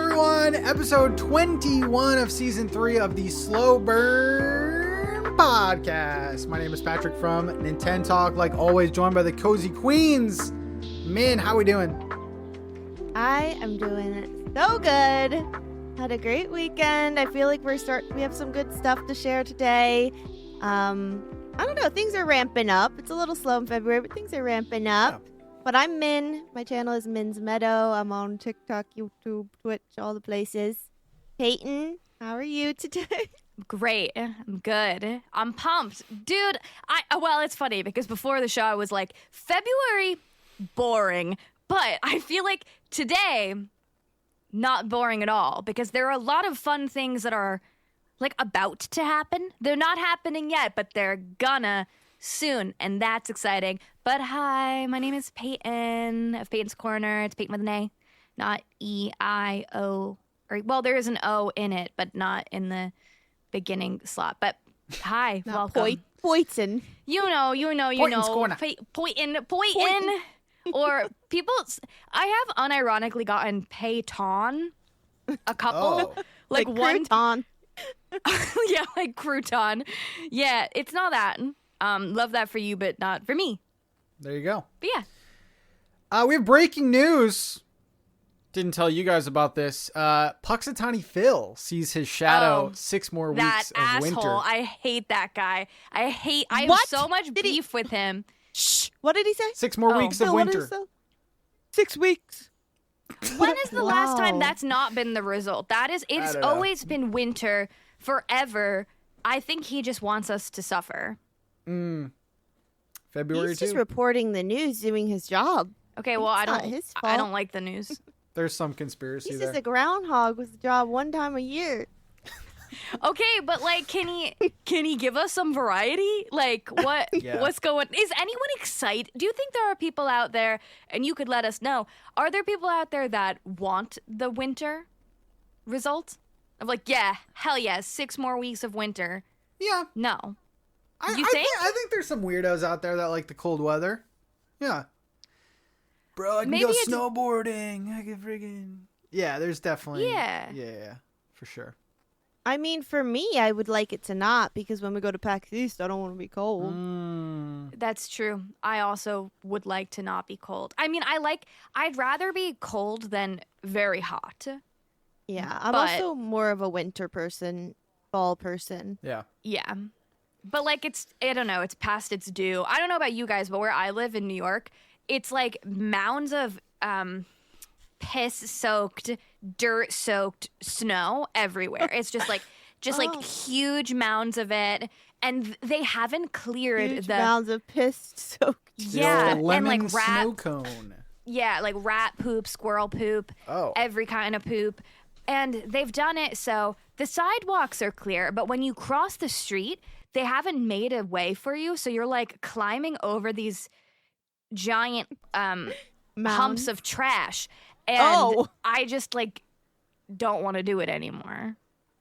everyone. Episode 21 of Season 3 of the Slow Burn Podcast. My name is Patrick from Nintentalk. Like always, joined by the Cozy Queens. Min, how we doing? I am doing so good. Had a great weekend. I feel like we have some good stuff to share today. I don't know. Things are ramping up. It's a little slow in February, but things are ramping up. Yeah. But I'm Min. My channel is Min's Meadow. I'm on TikTok, YouTube, Twitch, all the places. Peyton, how are you today? Great. I'm good. I'm pumped. Dude, well, it's funny because before the show I was like, February, boring. But I feel like today, not boring at all because there are a lot of fun things that are like about to happen. They're not happening yet, but they're gonna soon, and that's exciting. But hi, my name is Payton of Payton'sCorner. It's Payton with an A, not E-I-O. Well, there is an O in it, but not in the beginning slot. But hi, welcome. Payton. You know. Payton. Or people, I have unironically gotten Payton a couple. Oh. like one crouton. Yeah, like crouton. Yeah, it's not that. Love that for you, but not for me. There you go. But yeah. We have breaking news. Didn't tell you guys about this. Puxatani Phil sees his shadow 6 more weeks of winter. I hate that guy. I have so much beef with him. Shh. What did he say? 6 more weeks of winter. 6 weeks. When is the last time that's not been the result? It's always been winter forever. I think he just wants us to suffer. February He's just reporting the news, doing his job. Okay, well, I don't like the news. There's some conspiracy He's there. just a groundhog with a job one time a year. Okay, but like, can he give us some variety? Like, what? Yeah. What's going? Is anyone excited? Do you think there are people out there, and you could let us know? Are there people out there that want the winter result? Of like, yeah, hell yeah, 6 more weeks of winter. Yeah. No. I think there's some weirdos out there that like the cold weather. Yeah. Bro, I can go snowboarding. I can friggin'... Yeah, there's definitely... Yeah, for sure. I mean, for me, I would like it to not, because when we go to PAX East, I don't want to be cold. That's true. I also would like to not be cold. I mean, I'd rather be cold than very hot. Yeah, I'm also more of a winter person, fall person. Yeah. Yeah. But like, I don't know, it's past its due. I don't know about you guys, but where I live in New York, it's like mounds of piss-soaked, dirt-soaked snow everywhere. It's just like huge mounds of it, and they haven't cleared mounds of piss-soaked. Yeah, and like snow cone. Yeah, like rat poop, squirrel poop, every kind of poop, and they've done it so the sidewalks are clear, but when you cross the street, they haven't made a way for you, so you're like climbing over these giant humps of trash. And I just like don't want to do it anymore.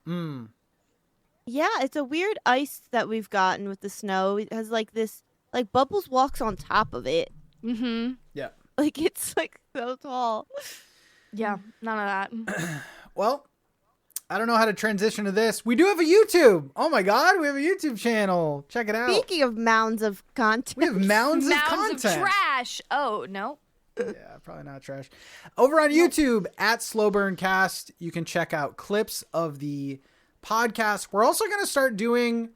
Yeah, it's a weird ice that we've gotten with the snow. It has like this, like Bubbles walks on top of it. Mm-hmm. Yeah. Like it's like so tall. Yeah, none of that. Well, I don't know how to transition to this. We do have a YouTube. Oh my God, we have a YouTube channel. Check it out. Speaking of mounds of content. We have mounds of content. Mounds of trash. Oh, no. Yeah, probably not trash. Over on YouTube at slowburncast, you can check out clips of the podcast. We're also going to start doing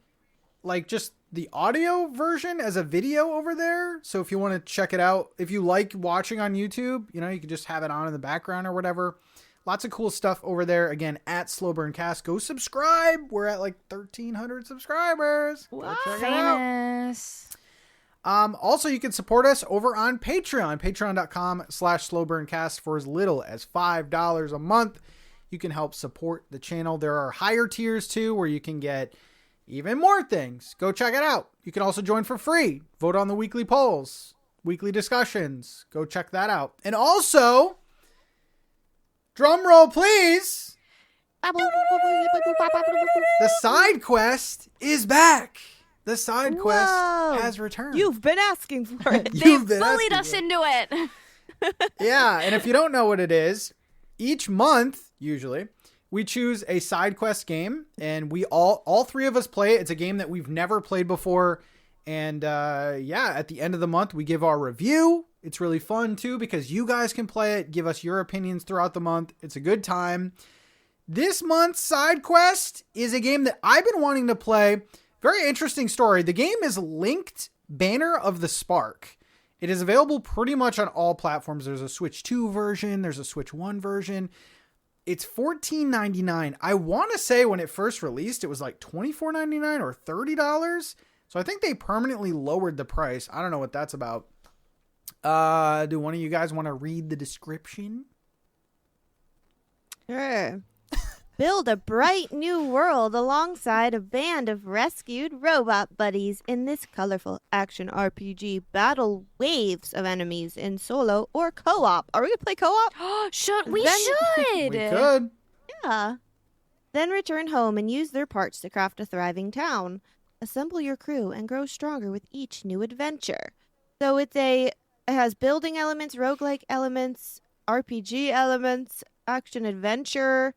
like just the audio version as a video over there. So if you want to check it out, if you like watching on YouTube, you can just have it on in the background or whatever. Lots of cool stuff over there. Again, at slowburncast. Go subscribe. We're at like 1,300 subscribers. Wow. Check it out. Also, you can support us over on Patreon. Patreon.com/slowburncast for as little as $5 a month. You can help support the channel. There are higher tiers too, where you can get even more things. Go check it out. You can also join for free. Vote on the weekly polls, weekly discussions. Go check that out. And also, drum roll, please. The side quest is back. The side quest has returned. You've been asking for it. They bullied us into it. Yeah, and if you don't know what it is, each month, usually, we choose a side quest game, and we all three of us play it. It's a game that we've never played before. And at the end of the month, we give our review. It's really fun, too, because you guys can play it, give us your opinions throughout the month. It's a good time. This month's side quest is a game that I've been wanting to play. Very interesting story. The game is Linked Banner of the Spark. It is available pretty much on all platforms. There's a Switch 2 version. There's a Switch 1 version. It's $14.99. I want to say when it first released, it was like $24.99 or $30. So I think they permanently lowered the price. I don't know what that's about. Do one of you guys want to read the description? Sure. Build a bright new world alongside a band of rescued robot buddies in this colorful action RPG. Battle waves of enemies in solo or co-op. Are we going to play co-op? We should. We could. Yeah. Then return home and use their parts to craft a thriving town. Assemble your crew and grow stronger with each new adventure. So it has building elements, roguelike elements, RPG elements, action adventure,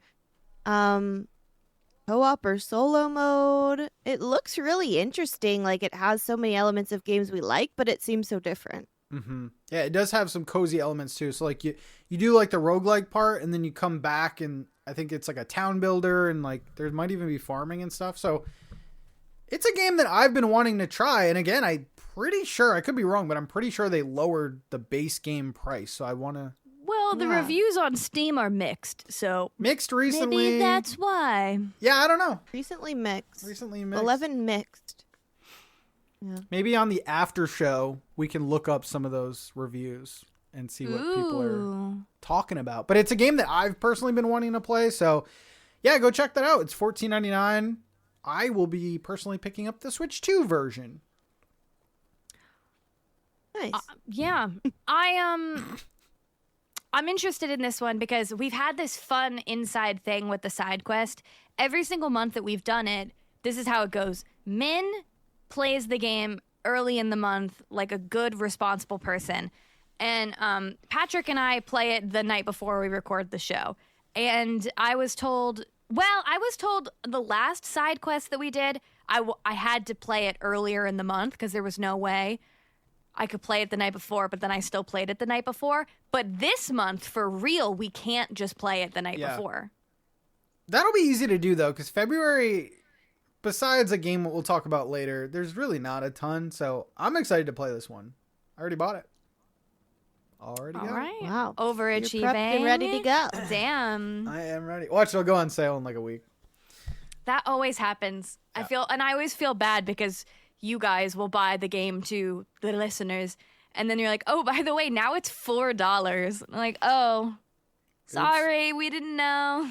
co-op or solo mode. It looks really interesting. Like it has so many elements of games we like, but it seems so different. Mm-hmm. Yeah, it does have some cozy elements too. So like you do like the roguelike part, and then you come back and I think it's like a town builder, and like there might even be farming and stuff. So it's a game that I've been wanting to try. And again, I'm pretty sure, I could be wrong, but I'm pretty sure they lowered the base game price. So I want to... Well, the reviews on Steam are mixed, so... Mixed recently. Maybe that's why. Yeah, I don't know. Recently mixed. 11 mixed. Yeah. Maybe on the after show, we can look up some of those reviews and see what people are talking about. But it's a game that I've personally been wanting to play. So yeah, go check that out. It's $14.99. I will be personally picking up the Switch 2 version. Nice. Yeah. I'm interested in this one because we've had this fun inside thing with the side quest. Every single month that we've done it, this is how it goes. Min plays the game early in the month like a good, responsible person. And Patrick and I play it the night before we record the show. And I was told the last side quest that we did, I had to play it earlier in the month because there was no way I could play it the night before, but then I still played it the night before. But this month, for real, we can't just play it the night before. That'll be easy to do, though, because February, besides a game we'll talk about later, there's really not a ton. So I'm excited to play this one. I already bought it. All got right. it. Wow. Overachieving. You're prepped and ready to go. Damn. I am ready. Watch, it'll go on sale in like a week. That always happens. Yeah. I always feel bad because you guys will buy the game to the listeners, and then you're like, oh, by the way, now it's $4. I'm like, oh, sorry, we didn't know.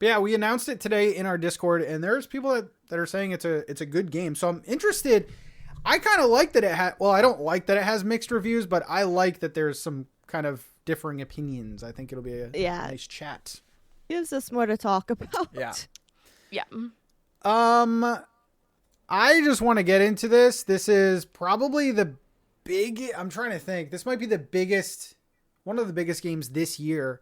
But yeah, we announced it today in our Discord, and there's people that are saying it's a good game. So I'm interested. I kind of like that it had. Well, I don't like that it has mixed reviews, but I like that there's some kind of differing opinions. I think it'll be a nice chat. Gives us more to talk about. Yeah. Yeah. I just want to get into this. This is probably I'm trying to think. This might be one of the biggest games this year.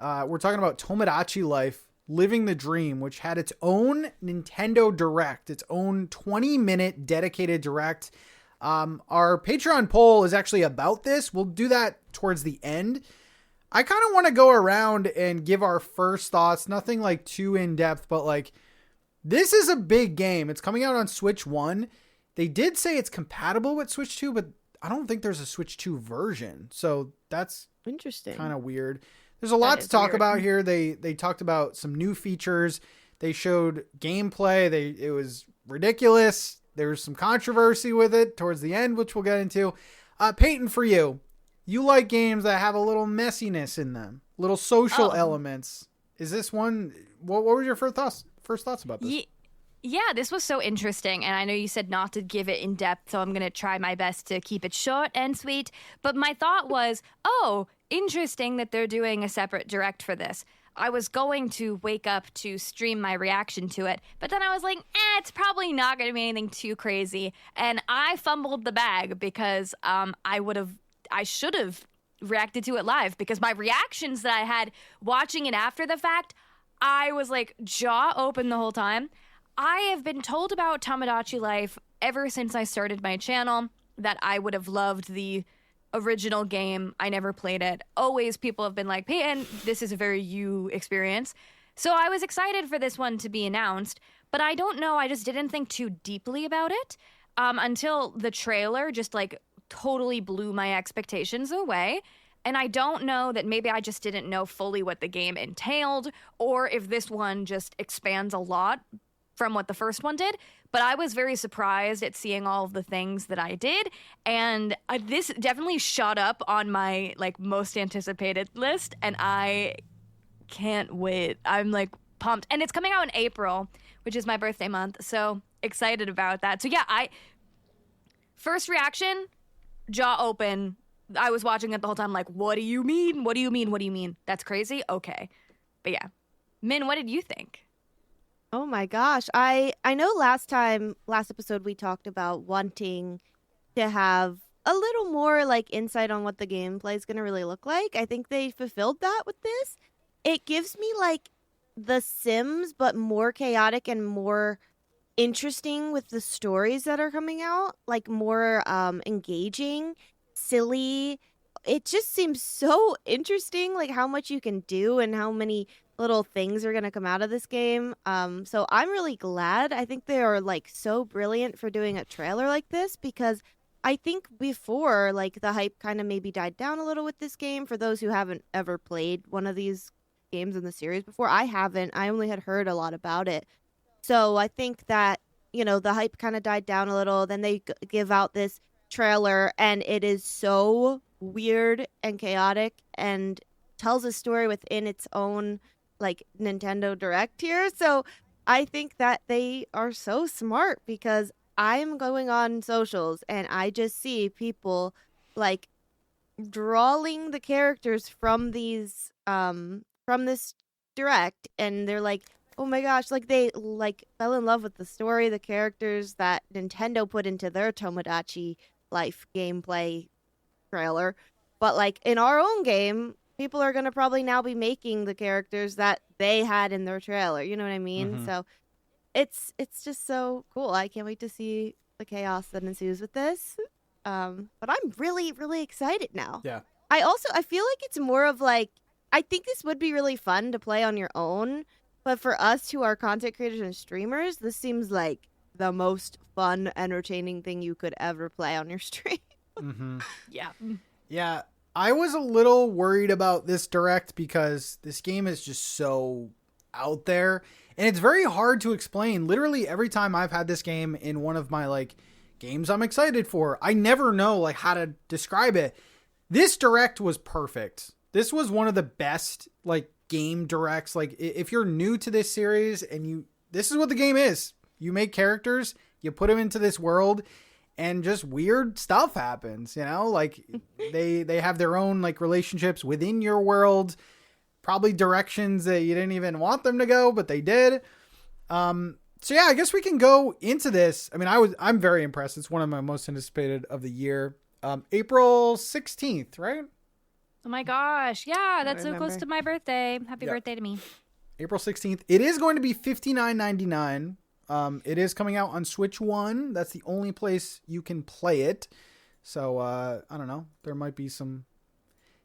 We're talking about Tomodachi Life, Living the Dream, which had its own Nintendo Direct, its own 20-minute dedicated Direct. Our Patreon poll is actually about this. We'll do that towards the end. I kind of want to go around and give our first thoughts. Nothing like too in-depth, but like, this is a big game. It's coming out on Switch 1. They did say it's compatible with Switch 2, but I don't think there's a Switch 2 version. So that's interesting. Kind of weird. There's a lot to talk about here. They talked about some new features. They showed gameplay. It was ridiculous. There was some controversy with it towards the end, which we'll get into. Peyton, for you like games that have a little messiness in them, little social elements. Is this one? What were your first thoughts about this? Yeah, this was so interesting, and I know you said not to give it in depth, so I'm going to try my best to keep it short and sweet. But my thought was, oh, interesting that they're doing a separate Direct for this. I was going to wake up to stream my reaction to it, but then I was like, it's probably not going to be anything too crazy. And I fumbled the bag because I should have reacted to it live, because my reactions that I had watching it after the fact, I was like jaw open the whole time. I have been told about Tomodachi Life ever since I started my channel that I would have loved the original game. I never played it. Always people have been like, Peyton, this is a very you experience. So I was excited for this one to be announced, but I don't know. I just didn't think too deeply about it until the trailer just like totally blew my expectations away. And I don't know that maybe I just didn't know fully what the game entailed, or if this one just expands a lot from what the first one did. But I was very surprised at seeing all of the things that I did. And this definitely shot up on my like most anticipated list. And I can't wait. I'm like pumped. And it's coming out in April, which is my birthday month. So excited about that. So yeah, first reaction, jaw open. I was watching it the whole time like, what do you mean? What do you mean? What do you mean? That's crazy? Okay. But yeah. Min, what did you think? Oh my gosh. I know last episode we talked about wanting to have a little more like insight on what the gameplay is going to really look like. I think they fulfilled that with this. It gives me like The Sims, but more chaotic and more interesting with the stories that are coming out, like more engaging, silly. It just seems so interesting, like how much you can do and how many little things are going to come out of this game. So I'm really glad. I think they are like so brilliant for doing a trailer like this, because I think before like the hype kind of maybe died down a little with this game. For those who haven't ever played one of these games in the series before, I haven't. I only had heard a lot about it. So I think that, you know, the hype kind of died down a little. Then they give out this trailer and it is so weird and chaotic and tells a story within its own like Nintendo Direct here. So I think that they are so smart, because I'm going on socials and I just see people like drawing the characters from these from this Direct, and they're like, oh my gosh, like they like fell in love with the story, the characters that Nintendo put into their Tomodachi Life gameplay trailer. But like in our own game, people are going to probably now be making the characters that they had in their trailer. You know what I mean? Mm-hmm. So it's just so cool. I can't wait to see the chaos that ensues with this. But I'm really, really excited now. Yeah. I feel like it's more of like, I think this would be really fun to play on your own. But for us who are content creators and streamers, this seems like the most fun, entertaining thing you could ever play on your stream. Mm-hmm. Yeah. Yeah. I was a little worried about this Direct because this game is just so out there and it's very hard to explain. Literally every time I've had this game in one of my like games I'm excited for, I never know like how to describe it. This Direct was perfect. This was one of the best like game Directs. Like if you're new to this series and this is what the game is. You make characters, you put them into this world, and just weird stuff happens, you know, like they have their own like relationships within your world, probably directions that you didn't even want them to go, but they did. So yeah, I guess we can go into this. I mean, I'm very impressed. It's one of my most anticipated of the year. April 16th, right? Oh my gosh. Yeah, that's so close to my birthday. Happy birthday to me. April 16th. It is going to be $59.99. It is coming out on Switch 1. That's the only place you can play it. So, I don't know. There might be some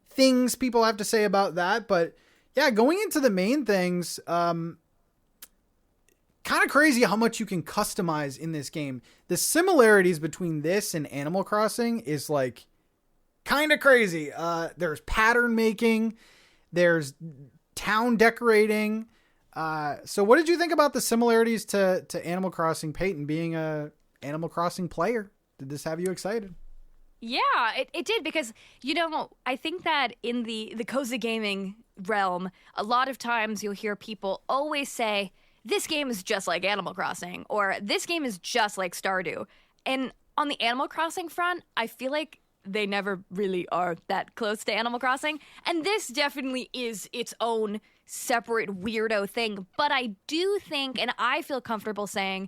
things people have to say about that. But, yeah, going into the main things, kind of crazy how much you can customize in this game. The similarities between this and Animal Crossing is, like, kind of crazy. There's pattern making. There's town decorating. So what did you think about the similarities to Animal Crossing, Peyton, being a Animal Crossing player? Did this have you excited? Yeah, it did, because, you know, I think that in the cozy gaming realm, a lot of times you'll hear people always say, this game is just like Animal Crossing, or this game is just like Stardew. And on the Animal Crossing front, I feel like they never really are that close to Animal Crossing. And this definitely is its own separate weirdo thing. But I do think, and I feel comfortable saying,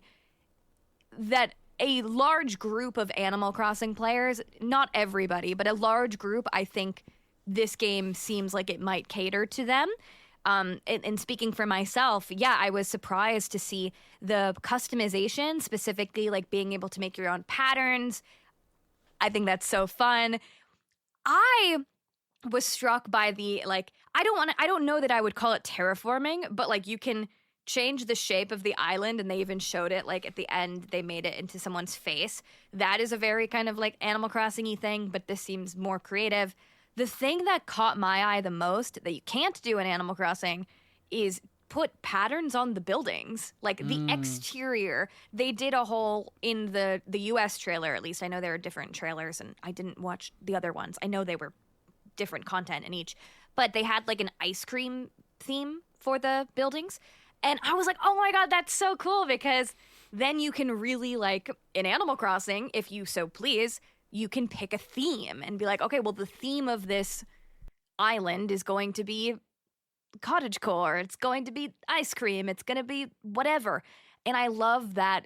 that a large group of Animal Crossing players, not everybody, but a large group, I think, this game seems like it might cater to them. And speaking for myself, yeah, I was surprised to see the customization, specifically like being able to make your own patterns. I think that's so fun. I was struck by the, like, I don't know that I would call it terraforming, but like you can change the shape of the island, and they even showed it, like at the end they made it into someone's face. That is a very kind of like Animal Crossing-y thing, but this seems more creative. The thing that caught my eye the most that you can't do in Animal Crossing is put patterns on the buildings, like the exterior. They did a whole, in the US trailer at least, I know there are different trailers and I didn't watch the other ones. I know they were different content in each, but they had like an ice cream theme for the buildings. And I was like, oh my God, that's so cool, because then you can really, like, in Animal Crossing, if you so please, you can pick a theme and be like, okay, well, the theme of this island is going to be cottagecore, it's going to be ice cream, it's going to be whatever. And I love that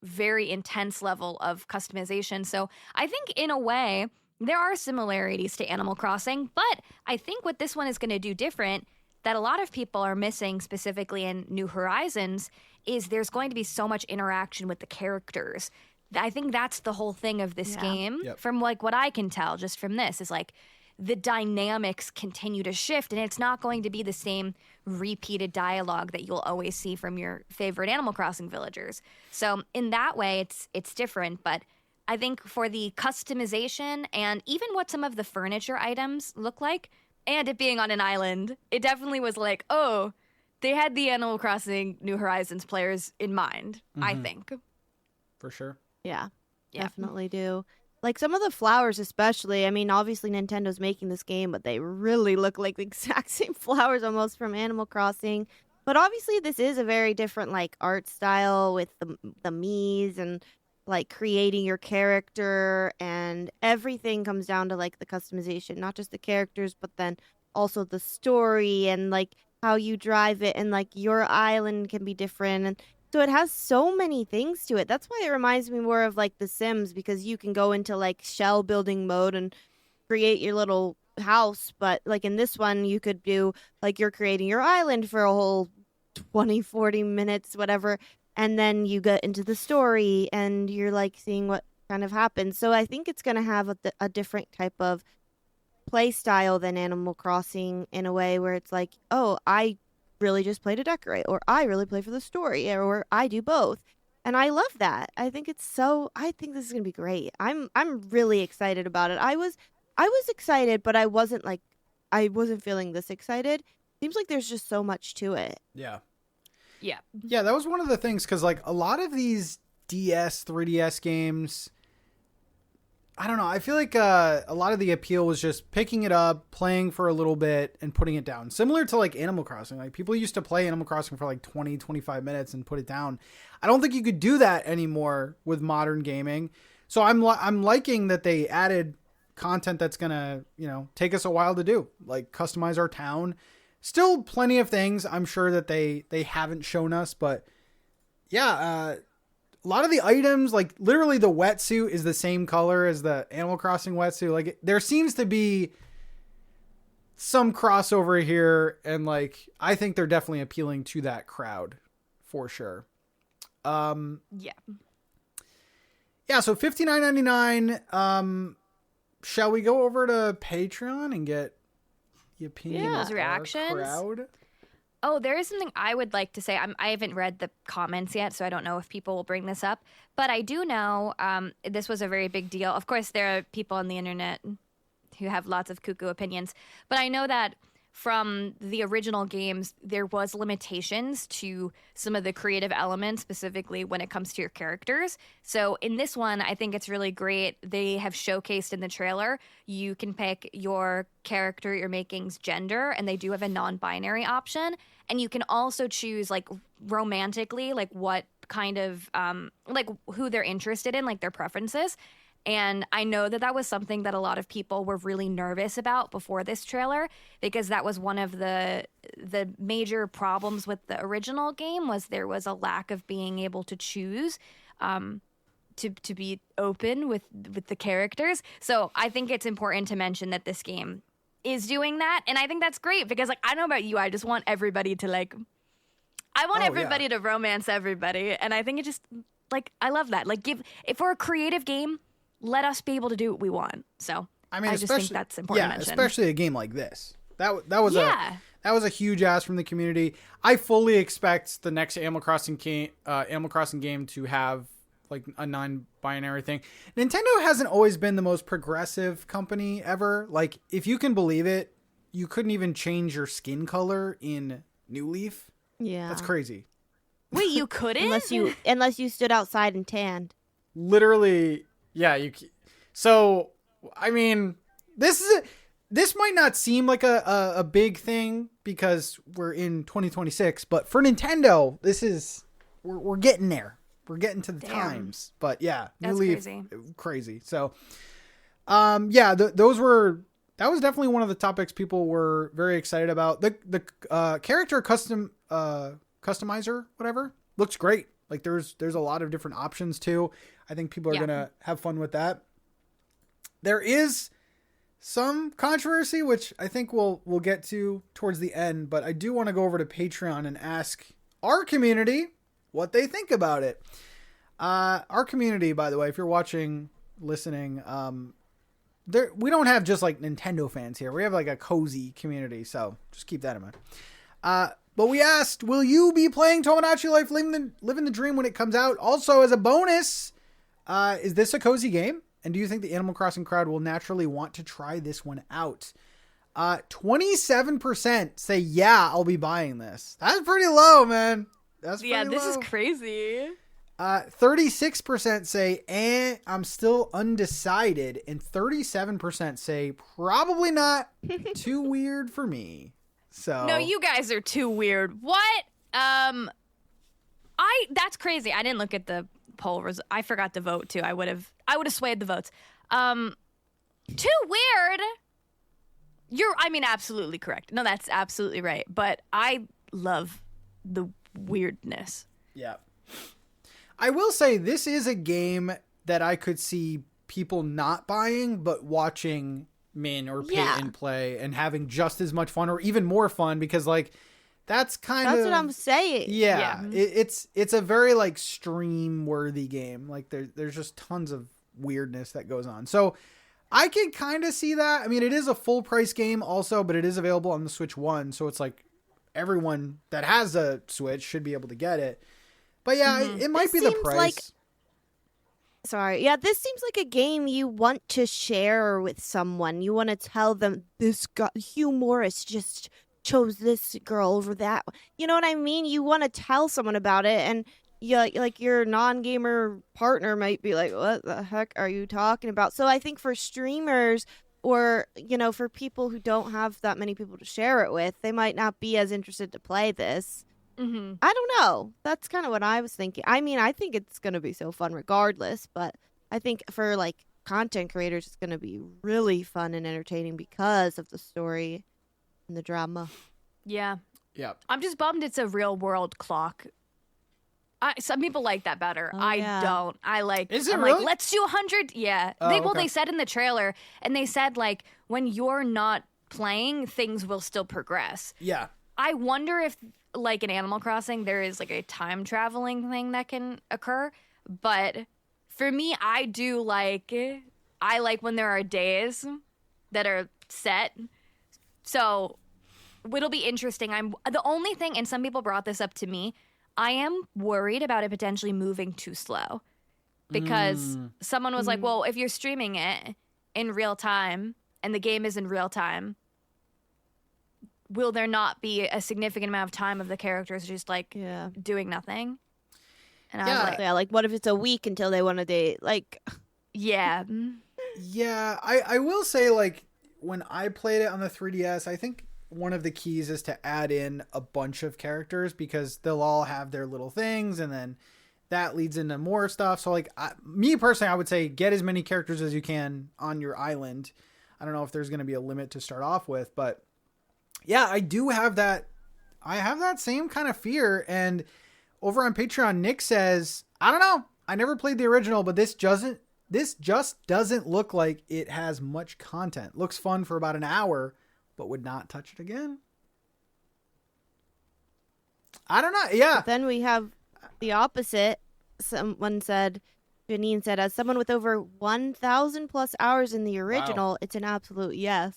very intense level of customization. So I think in a way, there are similarities to Animal Crossing, but I think what this one is going to do different that a lot of people are missing, specifically in New Horizons, is there's going to be so much interaction with the characters. I think that's the whole thing of this game. Yep. From like what I can tell just from this is like the dynamics continue to shift, and it's not going to be the same repeated dialogue that you'll always see from your favorite Animal Crossing villagers. So in that way, it's different, but I think for the customization and even what some of the furniture items look like, and it being on an island, it definitely was like, oh, they had the Animal Crossing New Horizons players in mind, I think. For sure. Yeah, definitely do. Like some of the flowers especially, I mean, obviously Nintendo's making this game, but they really look like the exact same flowers almost from Animal Crossing. But obviously this is a very different like art style with the Miis and like creating your character, and everything comes down to like the customization, not just the characters, but then also the story and like how you drive it, and like your island can be different. And so it has so many things to it. That's why it reminds me more of like The Sims, because you can go into like shell building mode and create your little house. But like in this one, you could do like you're creating your island for a whole 20, 40 minutes, whatever. And then you get into the story and you're like seeing what kind of happens. So I think it's going to have a different type of play style than Animal Crossing, in a way where it's like, oh, I really just play to decorate, or I really play for the story, or I do both. And I love that. I think this is going to be great. I'm really excited about it. I was excited, but I wasn't feeling this excited. Seems like there's just so much to it. Yeah. Yeah, that was one of the things, because like a lot of these DS, 3DS games, I don't know, I feel like a lot of the appeal was just picking it up, playing for a little bit, and putting it down. Similar to like Animal Crossing. Like people used to play Animal Crossing for like 20, 25 minutes and put it down. I don't think you could do that anymore with modern gaming. So I'm liking that they added content that's gonna, take us a while to do, like customize our town. Still plenty of things I'm sure that they haven't shown us, but yeah, a lot of the items, like literally the wetsuit is the same color as the Animal Crossing wetsuit. Like there seems to be some crossover here, and like I think they're definitely appealing to that crowd for sure. Yeah, so $59.99. Shall we go over to Patreon and get the opinion of reactions? Crowd? Oh, there is something I would like to say. I haven't read the comments yet, so I don't know if people will bring this up. But I do know this was a very big deal. Of course, there are people on the internet who have lots of cuckoo opinions. But I know that from the original games, there was limitations to some of the creative elements, specifically when it comes to your characters. So in this one, I think it's really great. They have showcased in the trailer, you can pick your character you're making's gender, and they do have a non-binary option. And you can also choose like romantically, like what kind of, like who they're interested in, like their preferences. And I know that was something that a lot of people were really nervous about before this trailer, because that was one of the major problems with the original game, was there was a lack of being able to choose to be open with the characters. So I think it's important to mention that this game is doing that, and I think that's great because like I don't know about you, I just want everybody to like I want everybody to romance everybody, and I think it just like I love that. Like if we're a creative game, let us be able to do what we want. So I mean, I just think that's important to mention. Especially a game like this. That was a huge ask from the community. I fully expect the next Animal Crossing game to have like a non-binary thing. Nintendo hasn't always been the most progressive company ever. Like, if you can believe it, you couldn't even change your skin color in New Leaf. Yeah, that's crazy. Wait, you couldn't unless you stood outside and tanned. Literally, yeah. So, I mean, this might not seem like a big thing because we're in 2026, but for Nintendo, we're getting there. We're getting to the times. But yeah, New Leaf, crazy. So, that was definitely one of the topics people were very excited about. The character customizer, whatever, looks great. Like there's a lot of different options too. I think people are gonna have fun with that. There is some controversy, which I think we'll get to towards the end, but I do want to go over to Patreon and ask our community what they think about it. Our community, by the way, if you're watching, listening, we don't have just like Nintendo fans here. We have like a cozy community, so just keep that in mind. But we asked, will you be playing Tomodachi Life Living the Dream when it comes out? Also, as a bonus, is this a cozy game? And do you think the Animal Crossing crowd will naturally want to try this one out? 27% say, yeah, I'll be buying this. That's pretty low, man. That's pretty low. This is crazy. 36% say, I'm still undecided. And 37% say, probably not. Too weird for me. So no, you guys are too weird. What? That's crazy. I didn't look at the poll I forgot to vote too. I would have swayed the votes. Too weird. Absolutely correct. No, that's absolutely right. But I love the weirdness. Yeah. I will say this is a game that I could see people not buying, but watching Min or Peyton play and having just as much fun or even more fun because like that's what I'm saying. Yeah. It's a very like stream worthy game. Like there's just tons of weirdness that goes on. So I can kind of see that. I mean, it is a full price game also, but it is available on the Switch 1. So it's like everyone that has a Switch should be able to get it. But yeah, it might be the price. This seems like a game you want to share with someone. You want to tell them Hugh Morris just chose this girl over that. You know what I mean? You want to tell someone about it, and like your non-gamer partner might be like, what the heck are you talking about? So I think for streamers or, for people who don't have that many people to share it with, they might not be as interested to play this. Mm-hmm. I don't know. That's kind of what I was thinking. I mean, I think it's going to be so fun regardless, but I think for like content creators, it's going to be really fun and entertaining because of the story and the drama. Yeah. Yeah. I'm just bummed it's a real world clock. Some people like that better. I don't. I like. Is it I'm really? Like, let's do 100. Yeah. Oh, They said in the trailer, and they said like when you're not playing, things will still progress. Yeah. I wonder if like in Animal Crossing, there is like a time traveling thing that can occur. But for me, I like when there are days that are set. So it'll be interesting. The only thing, and some people brought this up to me, I am worried about it potentially moving too slow because someone was like, well, if you're streaming it in real time and the game is in real time, will there not be a significant amount of time of the characters just like doing nothing? And I was like, like what if it's a week until they want to date? Like, yeah, I will say like when I played it on the 3DS, I think one of the keys is to add in a bunch of characters because they'll all have their little things and then that leads into more stuff. So like me personally, I would say get as many characters as you can on your island. I don't know if there's going to be a limit to start off with, but yeah, I do have that. I have that same kind of fear. And over on Patreon, Nick says, I don't know. I never played the original, but this just doesn't look like it has much content. Looks fun for about an hour, but would not touch it again. I don't know. Yeah. But then we have the opposite. Janine said, as someone with over 1,000 plus hours in the original, It's an absolute yes.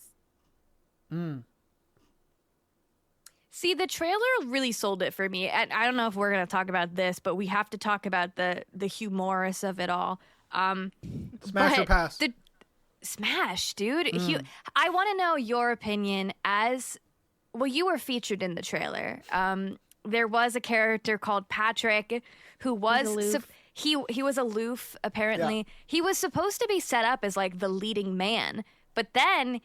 See, the trailer really sold it for me. And I don't know if we're going to talk about this, but we have to talk about the humorous of it all. Smash or pass? Smash, dude. I want to know your opinion as... Well, you were featured in the trailer. There was a character called Patrick who was... He was aloof, apparently. Yeah. He was supposed to be set up as, like, the leading man. But then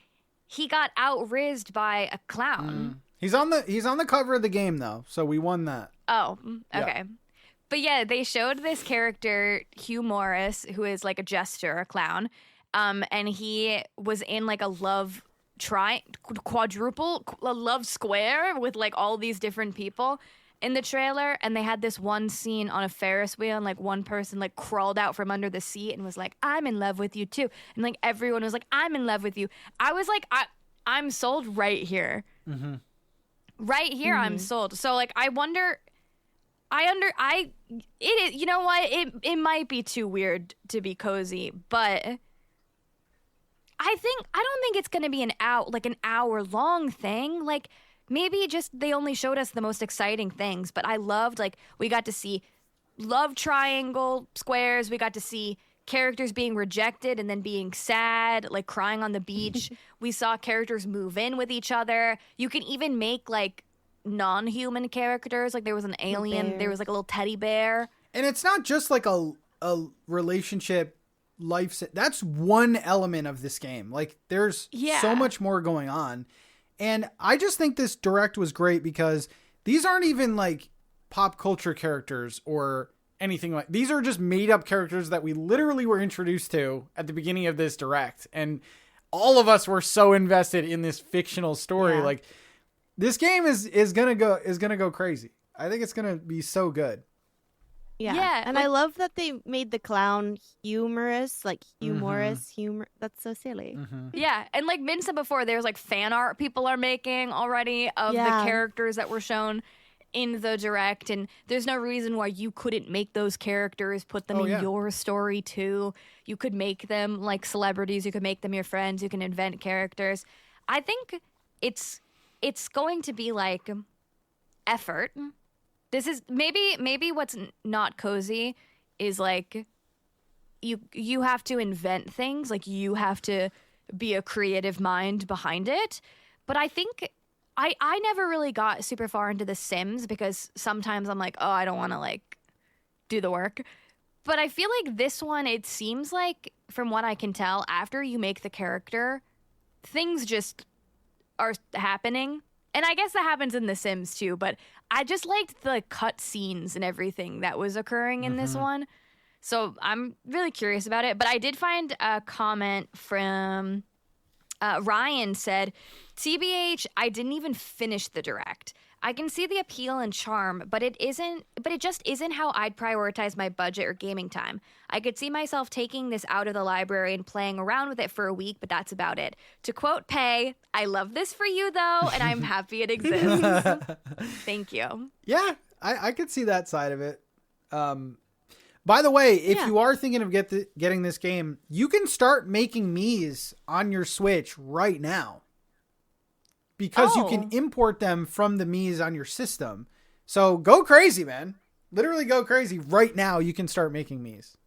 he got out-rizzed by a clown. He's on the cover of the game, though, so we won that. Oh, okay. Yeah. But yeah, they showed this character, Hugh Morris, who is like a jester, a clown, and he was in like a love square with like all these different people in the trailer, and they had this one scene on a Ferris wheel, and like one person like crawled out from under the seat and was like, "I'm in love with you too," and like everyone was like, "I'm in love with you." I was like, I'm sold right here. Mm-hmm. Right here, I'm sold. So like, I wonder. You know what? It might be too weird to be cozy, but I don't think it's gonna be an hour long thing. Like maybe just they only showed us the most exciting things. But I loved like we got to see love triangle squares. We got to see characters being rejected and then being sad, like crying on the beach. We saw characters move in with each other. You can even make like non-human characters, like there was an alien, there was like a little teddy bear, and it's not just like a relationship that's one element of this game. Like there's so much more going on, and I just think this direct was great because these aren't even like pop culture characters or anything like. These are just made up characters that we literally were introduced to at the beginning of this direct, and all of us were so invested in this fictional story. Like this game is gonna go crazy. I think it's gonna be so good. Yeah. And I love that they made the clown humorous, like humorous. That's so silly. Yeah, and like Min said before, there's like fan art people are making already of the characters that were shown in the direct, and there's no reason why you couldn't make those characters, put them in your story too. You could make them like celebrities. You could make them your friends. You can invent characters. I think it's going to be like effort. This is maybe what's not cozy is like you have to invent things, like you have to be a creative mind behind it. But I think I never really got super far into The Sims because sometimes I'm like, oh, I don't want to like do the work. But I feel like this one, it seems like from what I can tell, after you make the character, things just are happening. And I guess that happens in The Sims too, but I just liked the cut scenes and everything that was occurring in this one. So I'm really curious about it. But I did find a comment from Ryan said, TBH, I didn't even finish the direct. I can see the appeal and charm, but it just isn't how I'd prioritize my budget or gaming time. I could see myself taking this out of the library and playing around with it for a week, but that's about it. To quote Pay, I love this for you though, and I'm happy it exists. Thank you. Yeah, I could see that side of it. By the way, if you are thinking of getting this game, you can start making Miis on your Switch right now. Because you can import them from the Miis on your system. So go crazy, man. Literally go crazy. Right now, you can start making Miis.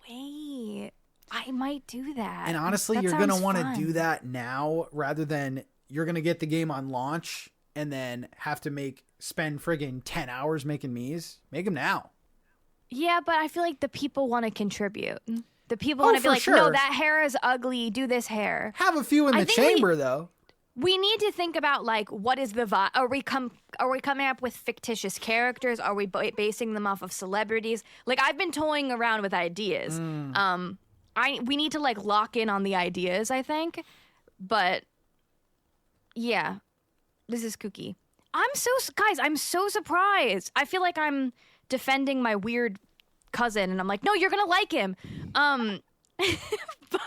Wait, I might do that. And honestly, you're going to want to do that now rather than you're going to get the game on launch and then have to spend friggin' 10 hours making Miis. Make them now. Yeah, but I feel like the people want to contribute. The people want to be like, no, that hair is ugly. Do this hair. Have a few in the chamber, though. We need to think about, like, what is the vibe? Are we coming up with fictitious characters? Are we basing them off of celebrities? Like, I've been toying around with ideas. We need to, like, lock in on the ideas, I think. But, yeah, this is kooky. Guys, I'm so surprised. I feel like I'm defending my weird cousin, and I'm like, no, you're going to like him. But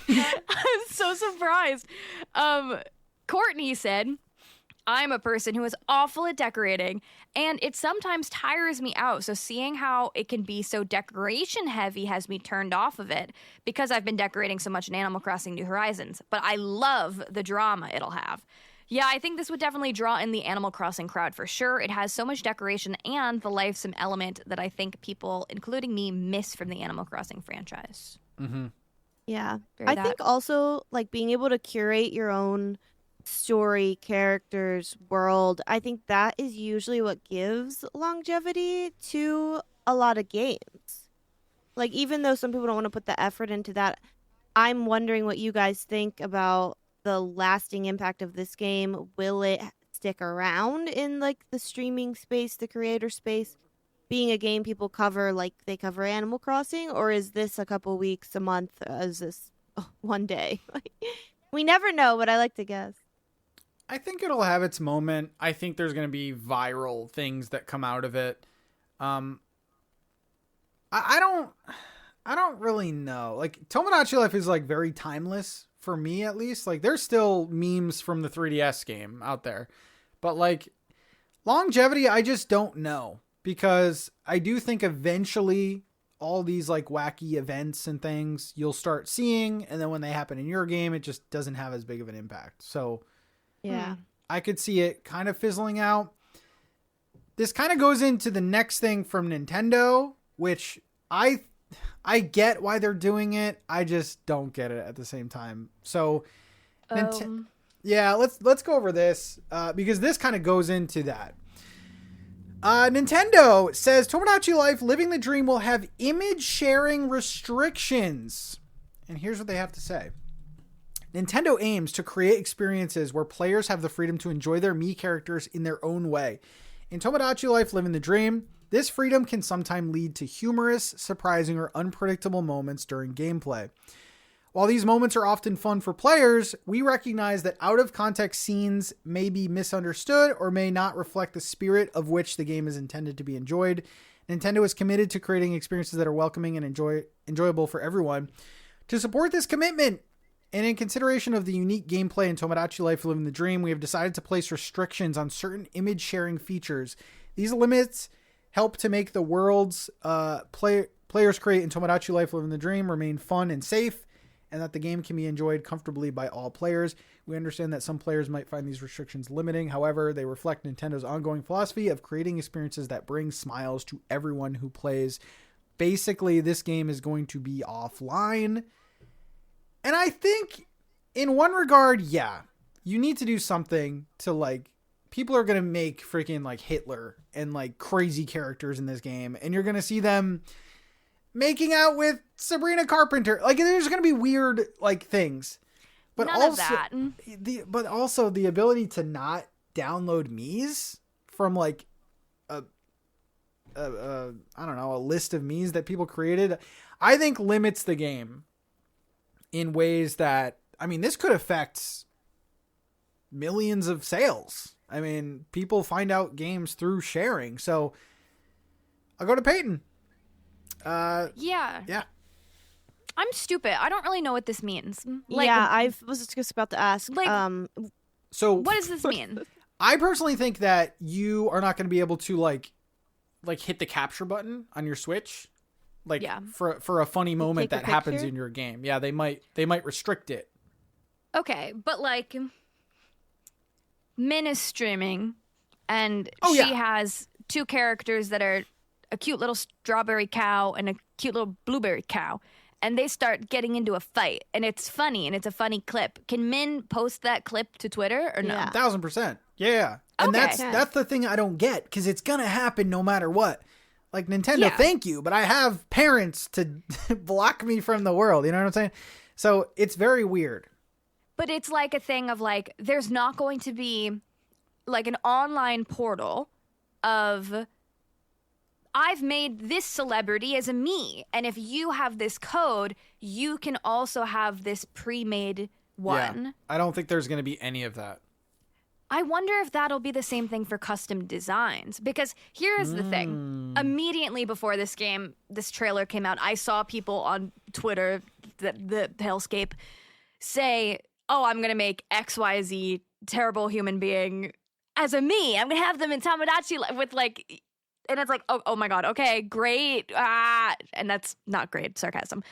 I'm so surprised. Courtney said, I'm a person who is awful at decorating, and it sometimes tires me out. So seeing how it can be so decoration heavy has me turned off of it because I've been decorating so much in Animal Crossing New Horizons. But I love the drama it'll have. Yeah, I think this would definitely draw in the Animal Crossing crowd for sure. It has so much decoration and the lifesome element that I think people, including me, miss from the Animal Crossing franchise. Mm-hmm. Yeah. Very I that. think also like being able to curate your own story, characters, world, I think that is usually what gives longevity to a lot of games. Like even though some people don't want to put the effort into that, I'm wondering what you guys think about the lasting impact of this game. Will it stick around in like the streaming space, the creator space, being a game people cover like they cover Animal Crossing, or is this a couple weeks, a month, is this one day? We never know, but I like to guess. I think it'll have its moment. I think there's going to be viral things that come out of it. I don't really know. Like Tomodachi Life is like very timeless for me, at least. Like there's still memes from the 3DS game out there, but like longevity, I just don't know, because I do think eventually all these like wacky events and things you'll start seeing, and then when they happen in your game, it just doesn't have as big of an impact. So Yeah. I could see it kind of fizzling out. This kind of goes into the next thing from Nintendo, which I get why they're doing it. I just don't get it at the same time. So yeah, let's go over this because this kind of goes into that. Nintendo says Tomodachi Life Living the Dream will have image sharing restrictions. And here's what they have to say. Nintendo aims to create experiences where players have the freedom to enjoy their Mii characters in their own way. In Tomodachi Life Living the Dream, this freedom can sometimes lead to humorous, surprising, or unpredictable moments during gameplay. While these moments are often fun for players, we recognize that out-of-context scenes may be misunderstood or may not reflect the spirit of which the game is intended to be enjoyed. Nintendo is committed to creating experiences that are welcoming and enjoyable for everyone. To support this commitment, and in consideration of the unique gameplay in Tomodachi Life Living the Dream, we have decided to place restrictions on certain image sharing features. These limits help to make the worlds players create in Tomodachi Life Living the Dream remain fun and safe, and that the game can be enjoyed comfortably by all players. We understand that some players might find these restrictions limiting. However, they reflect Nintendo's ongoing philosophy of creating experiences that bring smiles to everyone who plays. Basically, this game is going to be offline. And I think in one regard, yeah, you need to do something to like, people are going to make freaking like Hitler and like crazy characters in this game. And you're going to see them making out with Sabrina Carpenter. Like there's going to be weird like things, but None also of that. but also the ability to not download Mii's from like I don't know, a list of Mii's that people created, I think limits the game in ways that, I mean, this could affect millions of sales. I mean, people find out games through sharing. So I'll go to Payton. Yeah. Yeah. I'm stupid. I don't really know what this means. Like, yeah, I was just about to ask. Like, So what does this mean? I personally think that you are not going to be able to like hit the capture button on your Switch. Like for a funny moment that happens in your game. Yeah, they might restrict it. Okay, but like Min is streaming and she has two characters that are a cute little strawberry cow and a cute little blueberry cow, and they start getting into a fight, and it's funny and it's a funny clip. Can Min post that clip to Twitter or no? Yeah. 1000%. Yeah. And Okay. that's the thing I don't get, because it's gonna happen no matter what. Like, Nintendo, thank you, but I have parents to block me from the world. You know what I'm saying? So it's very weird. But it's like a thing of like, there's not going to be like an online portal of, I've made this celebrity as a me, and if you have this code, you can also have this pre-made one. Yeah, I don't think there's going to be any of that. I wonder if that'll be the same thing for custom designs, because here's the thing. Immediately before this trailer came out, I saw people on Twitter, the Hellscape, say, oh, I'm going to make XYZ terrible human being as a me. I'm going to have them in Tomodachi with like, and it's like, oh my God, okay, great. And that's not great, sarcasm.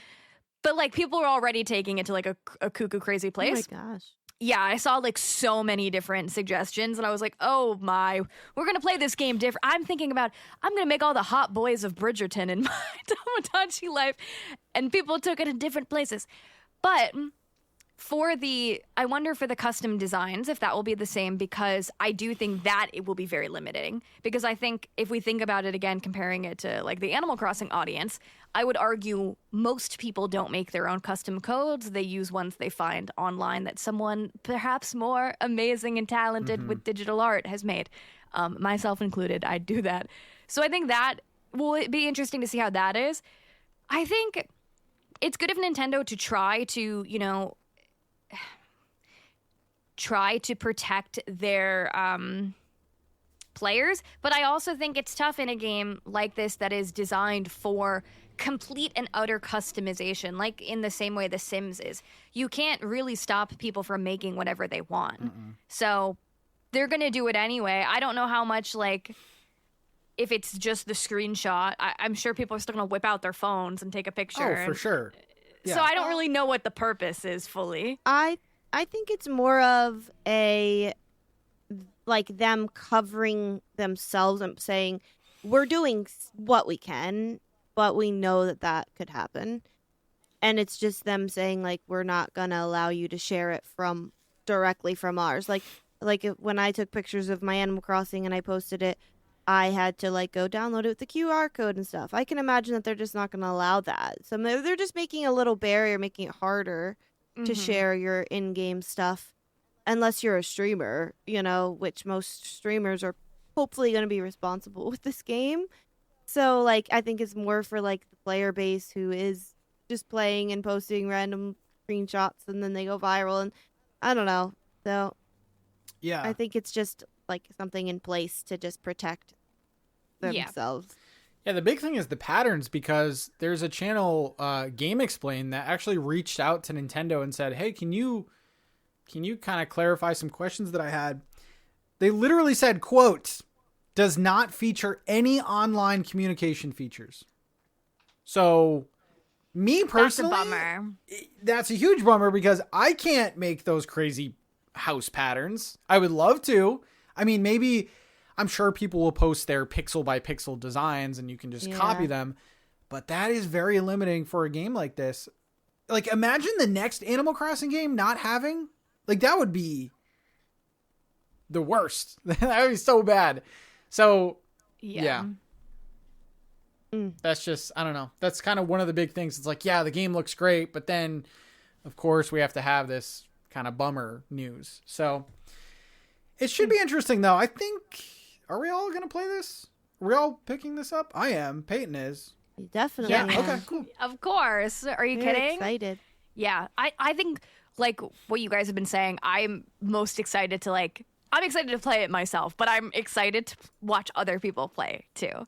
But like people are already taking it to like a cuckoo crazy place. Oh my gosh. Yeah, I saw like so many different suggestions and I was like, oh my, we're going to play this game different. I'm thinking about, I'm going to make all the hot boys of Bridgerton in my Tomodachi life. And people took it in different places. But I wonder for the custom designs if that will be the same, because I do think that it will be very limiting. Because I think if we think about it again, comparing it to like the Animal Crossing audience, I would argue most people don't make their own custom codes. They use ones they find online that someone perhaps more amazing and talented with digital art has made. Myself included, I do that. So I think that will be interesting to see how that is. I think it's good of Nintendo to try to, try to protect their players, but I also think it's tough in a game like this that is designed for complete and utter customization, like in the same way The Sims is. You can't really stop people from making whatever they want. So they're going to do it anyway. I don't know how much, like, if it's just the screenshot, I'm sure people are still going to whip out their phones and take a picture. Oh, for sure. Yeah. So I don't really know what the purpose is fully. I think it's more of a, like, them covering themselves and saying, we're doing what we can, but we know that could happen. And it's just them saying, like, we're not going to allow you to share it directly from ours. Like when I took pictures of my Animal Crossing and I posted it, I had to, like, go download it with the QR code and stuff. I can imagine that they're just not going to allow that. So they're just making a little barrier, making it harder to share your in-game stuff, unless you're a streamer, which most streamers are hopefully going to be responsible with this game. So, like, I think it's more for, like, the player base who is just playing and posting random screenshots and then they go viral, and I don't know. So, yeah, I think it's just, like, something in place to just protect themselves. Yeah, the big thing is the patterns, because there's a channel, Game Explain, that actually reached out to Nintendo and said, hey, can you kind of clarify some questions that I had? They literally said, quote, does not feature any online communication features. So, me personally, that's a bummer. That's a huge bummer, because I can't make those crazy house patterns. I would love to. I mean, maybe, I'm sure people will post their pixel by pixel designs and you can just copy them, but that is very limiting for a game like this. Like, imagine the next Animal Crossing game not having, like, that would be the worst. That would be so bad. So, yeah. That's just, I don't know. That's kind of one of the big things. It's like, yeah, the game looks great, but then, of course, we have to have this kind of bummer news. So, it should be interesting, though. I think, are we all going to play this? Are we all picking this up? I am. Peyton is. Definitely. Yeah. Okay, cool. Of course. Are you kidding? Excited. Yeah. I think, like, what you guys have been saying, I'm most excited to, like, I'm excited to play it myself, but I'm excited to watch other people play, too.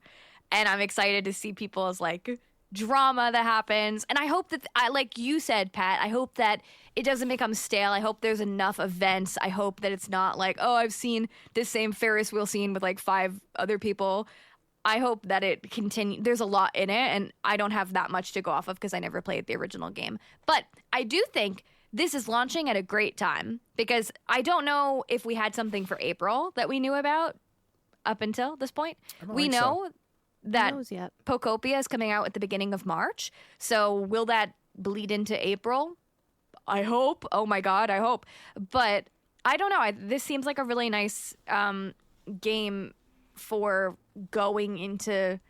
And I'm excited to see people's, like, drama that happens. And I hope that, like you said, Pat, I hope that it doesn't become stale. I hope there's enough events. I hope that it's not like, oh, I've seen this same Ferris wheel scene with, like, 5 other people. I hope that it continues. There's a lot in it, and I don't have that much to go off of because I never played the original game. But I do think this is launching at a great time, because I don't know if we had something for April that we knew about up until this point. We know that Pokopia is coming out at the beginning of March. So will that bleed into April? I hope. Oh my God, I hope. But I don't know. This seems like a really nice game for going into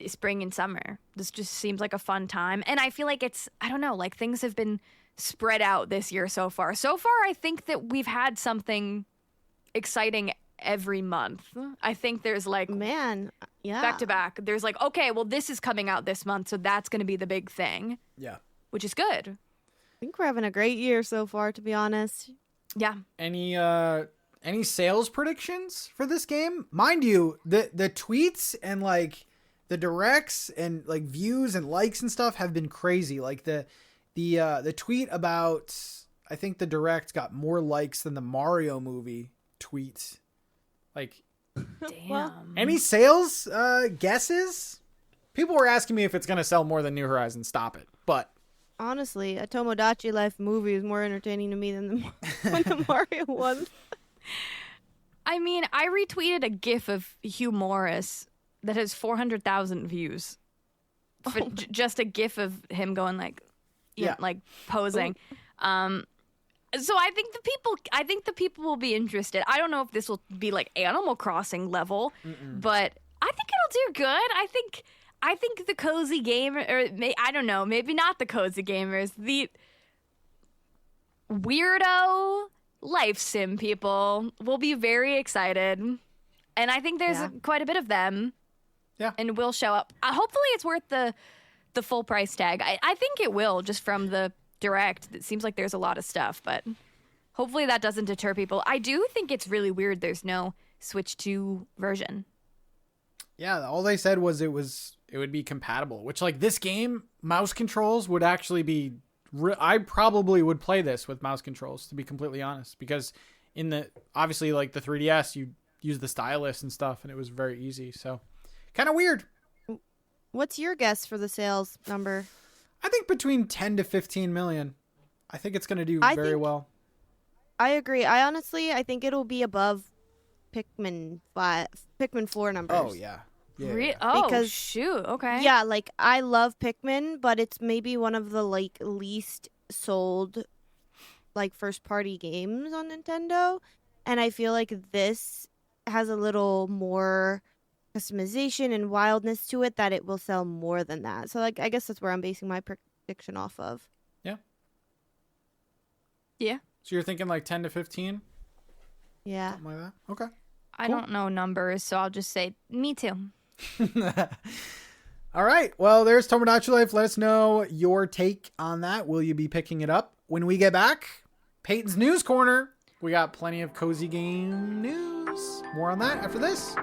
spring and summer. This just seems like a fun time. And I feel like it's, I don't know, like, things have been spread out this year so far. So far, I think that we've had something exciting every month. I think there's, like, back to back. There's, like, okay, well, this is coming out this month, so that's going to be the big thing. Yeah. Which is good. I think we're having a great year so far, to be honest. Yeah. Any sales predictions for this game? Mind you, the tweets and, like, the directs and, like, views and likes and stuff have been crazy. Like, the The tweet about, I think the direct got more likes than the Mario movie tweet. Like, Damn. any sales guesses? People were asking me if it's going to sell more than New Horizons. Stop it. But Honestly, a Tomodachi Life movie is more entertaining to me than the Mario one. I mean, I retweeted a GIF of Hugh Morris that has 400,000 views. Just a GIF of him going like, like posing. So I think the people will be interested. I don't know if this will be like Animal Crossing level, but I think it'll do good. I think the cozy gamer, or I don't know, maybe not the cozy gamers, the weirdo life sim people will be very excited. And I think there's quite a bit of them. Yeah. And will show up. Hopefully it's worth the full price tag. I think it will, just from the direct. It seems like there's a lot of stuff, but hopefully that doesn't deter people. I do think it's really weird there's no Switch 2 version. Yeah, all they said was it would be compatible, which, like, this game, mouse controls would actually be... I probably would play this with mouse controls, to be completely honest, because in the... Obviously, like, the 3DS, you use the stylus and stuff, and it was very easy, so... Kind of weird. What's your guess for the sales number? I think between 10 to 15 million. I think it's going to do very well. I agree. I think it'll be above Pikmin 4 numbers. Oh, yeah. Oh, because, shoot. Okay. Yeah, like, I love Pikmin, but it's maybe one of the, like, least sold, like, first-party games on Nintendo. And I feel like this has a little more customization and wildness to it that it will sell more than that. So, like, I guess that's where I'm basing my prediction off of. Yeah. Yeah. So you're thinking like 10 to 15? Yeah. Something like that? Okay. I don't know numbers, so I'll just say me too. All right. Well, there's Tomodachi Life. Let us know your take on that. Will you be picking it up? When we get back, Peyton's News Corner. We got plenty of cozy game news. More on that after this.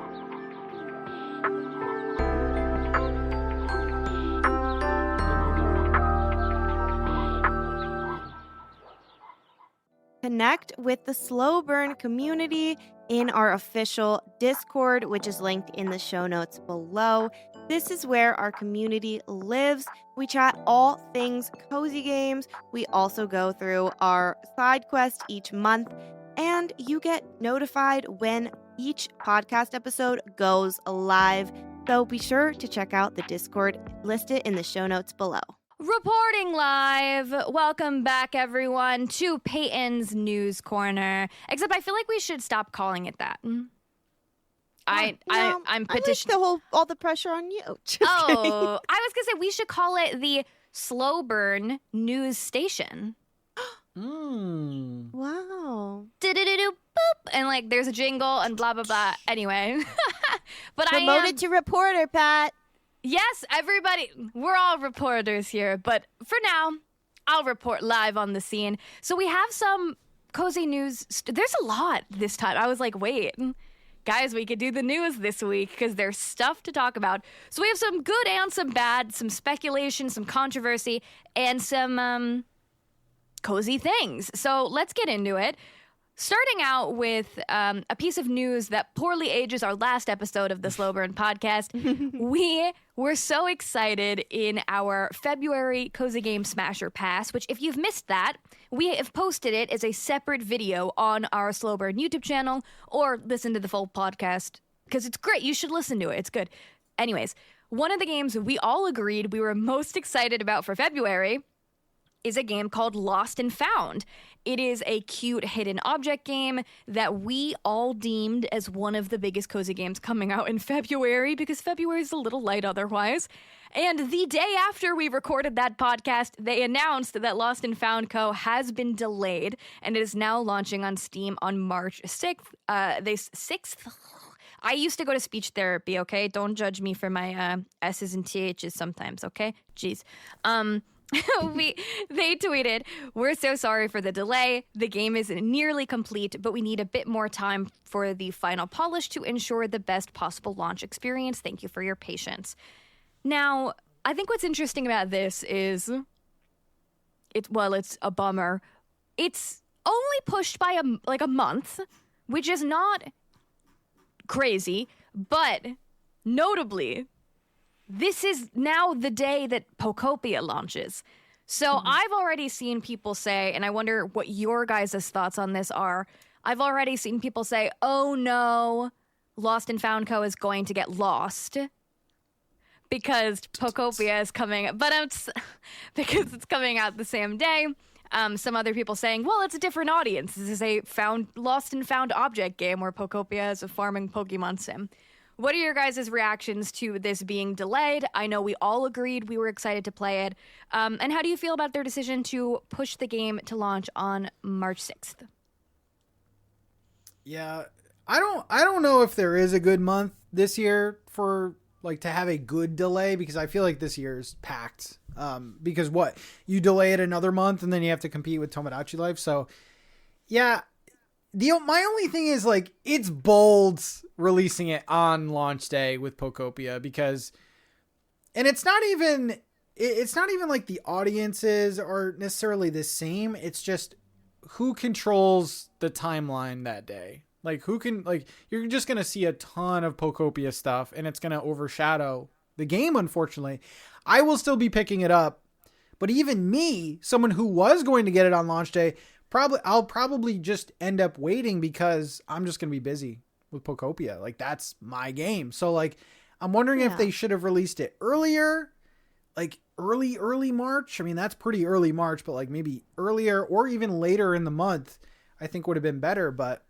Connect with the Slow Burn community in our official Discord, which is linked in the show notes below. This is where our community lives. We chat all things cozy games. We also go through our side quest each month, and you get notified when each podcast episode goes live. So be sure to check out the Discord listed in the show notes below. Reporting live. Welcome back, everyone, to Peyton's News Corner. Except I feel like we should stop calling it that. I'm petitioning. I like all the pressure on you. Just I kidding. was gonna say we should call it the Slow Burn News Station. Wow. Do-do-do-do, boop, and like there's a jingle and blah blah blah. Anyway, but Promoted to reporter, Pat. Yes, everybody, we're all reporters here, but for now, I'll report live on the scene. So we have some cozy news. There's a lot this time. I was like, wait, guys, we could do the news this week because there's stuff to talk about. So we have some good and some bad, some speculation, some controversy, and some cozy things. So let's get into it. Starting out with a piece of news that poorly ages our last episode of the Slow Burn podcast. We were so excited in our February Cozy Game Smasher Pass, which if you've missed that, we have posted it as a separate video on our Slow Burn YouTube channel, or listen to the full podcast because it's great. You should listen to it. It's good. Anyways, one of the games we all agreed we were most excited about for February is a game called Lost and Found. It is a cute hidden object game that we all deemed as one of the biggest cozy games coming out in February because February is a little light otherwise. And the day after we recorded that podcast, they announced that Lost and Found Co. has been delayed and it is now launching on Steam on March 6th. 6th? I used to go to speech therapy, okay? Don't judge me for my S's and TH's sometimes, okay? Jeez. They tweeted, "We're so sorry for the delay. The game is nearly complete, but we need a bit more time for the final polish to ensure the best possible launch experience. Thank you for your patience." Now, I think what's interesting about this is it's a bummer. It's only pushed by a month, which is not crazy, but notably, this is now the day that Pokopia launches. So I've already seen people say, and I wonder what your guys' thoughts on this are. I've already seen people say, oh no, Lost and Found Co. is going to get lost because Pokopia is coming, because it's coming out the same day. Some other people saying, well, it's a different audience. This is a lost and found object game where Pokopia is a farming Pokemon sim. What are your guys' reactions to this being delayed? I know we all agreed we were excited to play it. And how do you feel about their decision to push the game to launch on March 6th? Yeah, I don't know if there is a good month this year for like to have a good delay, because I feel like this year is packed. Because you delay it another month and then you have to compete with Tomodachi Life. So yeah, my only thing is like it's bold releasing it on launch day with Pokopia, because, and it's not even like the audiences are necessarily the same. It's just who controls the timeline that day. Like you're just going to see a ton of Pokopia stuff and it's going to overshadow the game. Unfortunately, I will still be picking it up, but even me, someone who was going to get it on launch day, I'll probably just end up waiting because I'm just going to be busy with Pokopia. Like that's my game. So like, I'm wondering if they should have released it earlier, like early March. I mean, that's pretty early March, but like maybe earlier or even later in the month, I think would have been better. But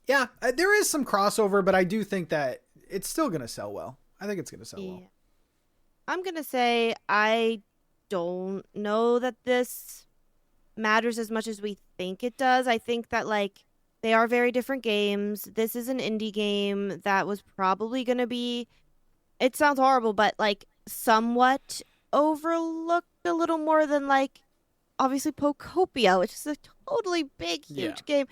yeah, there is some crossover, but I do think that it's still going to sell well. I think it's going to sell well. I'm going to say I don't know that this matters as much as we think it does. I think that like they are very different games. This is an indie game that was probably going to be, it sounds horrible, but like somewhat overlooked a little more than like obviously Pokopia, which is a totally big, huge game.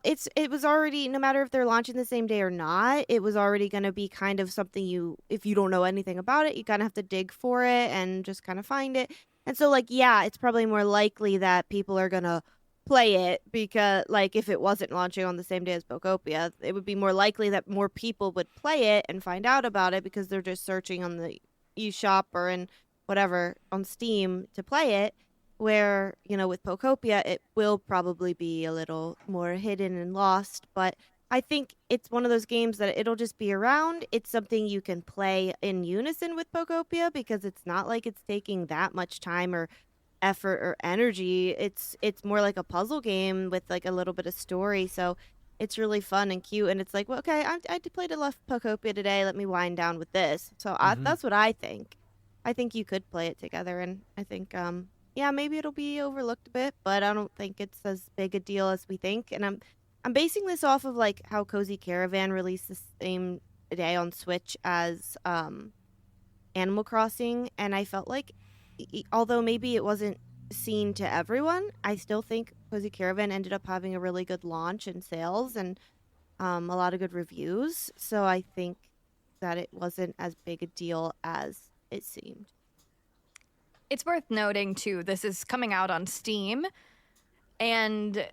It was already, no matter if they're launching the same day or not, it was already going to be kind of something if you don't know anything about it, you kind of have to dig for it and just kind of find it. And so like, yeah, it's probably more likely that people are going to play it because like if it wasn't launching on the same day as Pokopia, it would be more likely that more people would play it and find out about it because they're just searching on the eShop or in whatever on Steam to play it. Where, you know, with Pokopia, it will probably be a little more hidden and lost. But I think it's one of those games that it'll just be around. It's something you can play in unison with Pokopia because it's not like it's taking that much time or effort or energy. It's more like a puzzle game with like a little bit of story. So it's really fun and cute. And it's like, well, okay, I played enough Pokopia today. Let me wind down with this. So that's what I think. I think you could play it together. And I think... yeah, maybe it'll be overlooked a bit, but I don't think it's as big a deal as we think. And I'm basing this off of like how Cozy Caravan released the same day on Switch as Animal Crossing, and I felt like although maybe it wasn't seen to everyone, I still think Cozy Caravan ended up having a really good launch and sales and a lot of good reviews. So I think that it wasn't as big a deal as it seemed. It's worth noting, too, this is coming out on Steam, and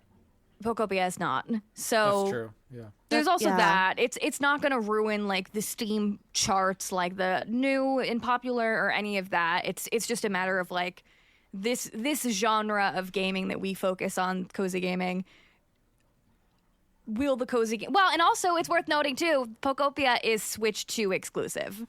Pokopia is not. So that's true, yeah. There's also that. It's not going to ruin, like, the Steam charts, like, the new and popular or any of that. It's just a matter of, like, this genre of gaming that we focus on, cozy gaming. Will the cozy game... Well, and also, it's worth noting, too, Pokopia is Switch 2 exclusive.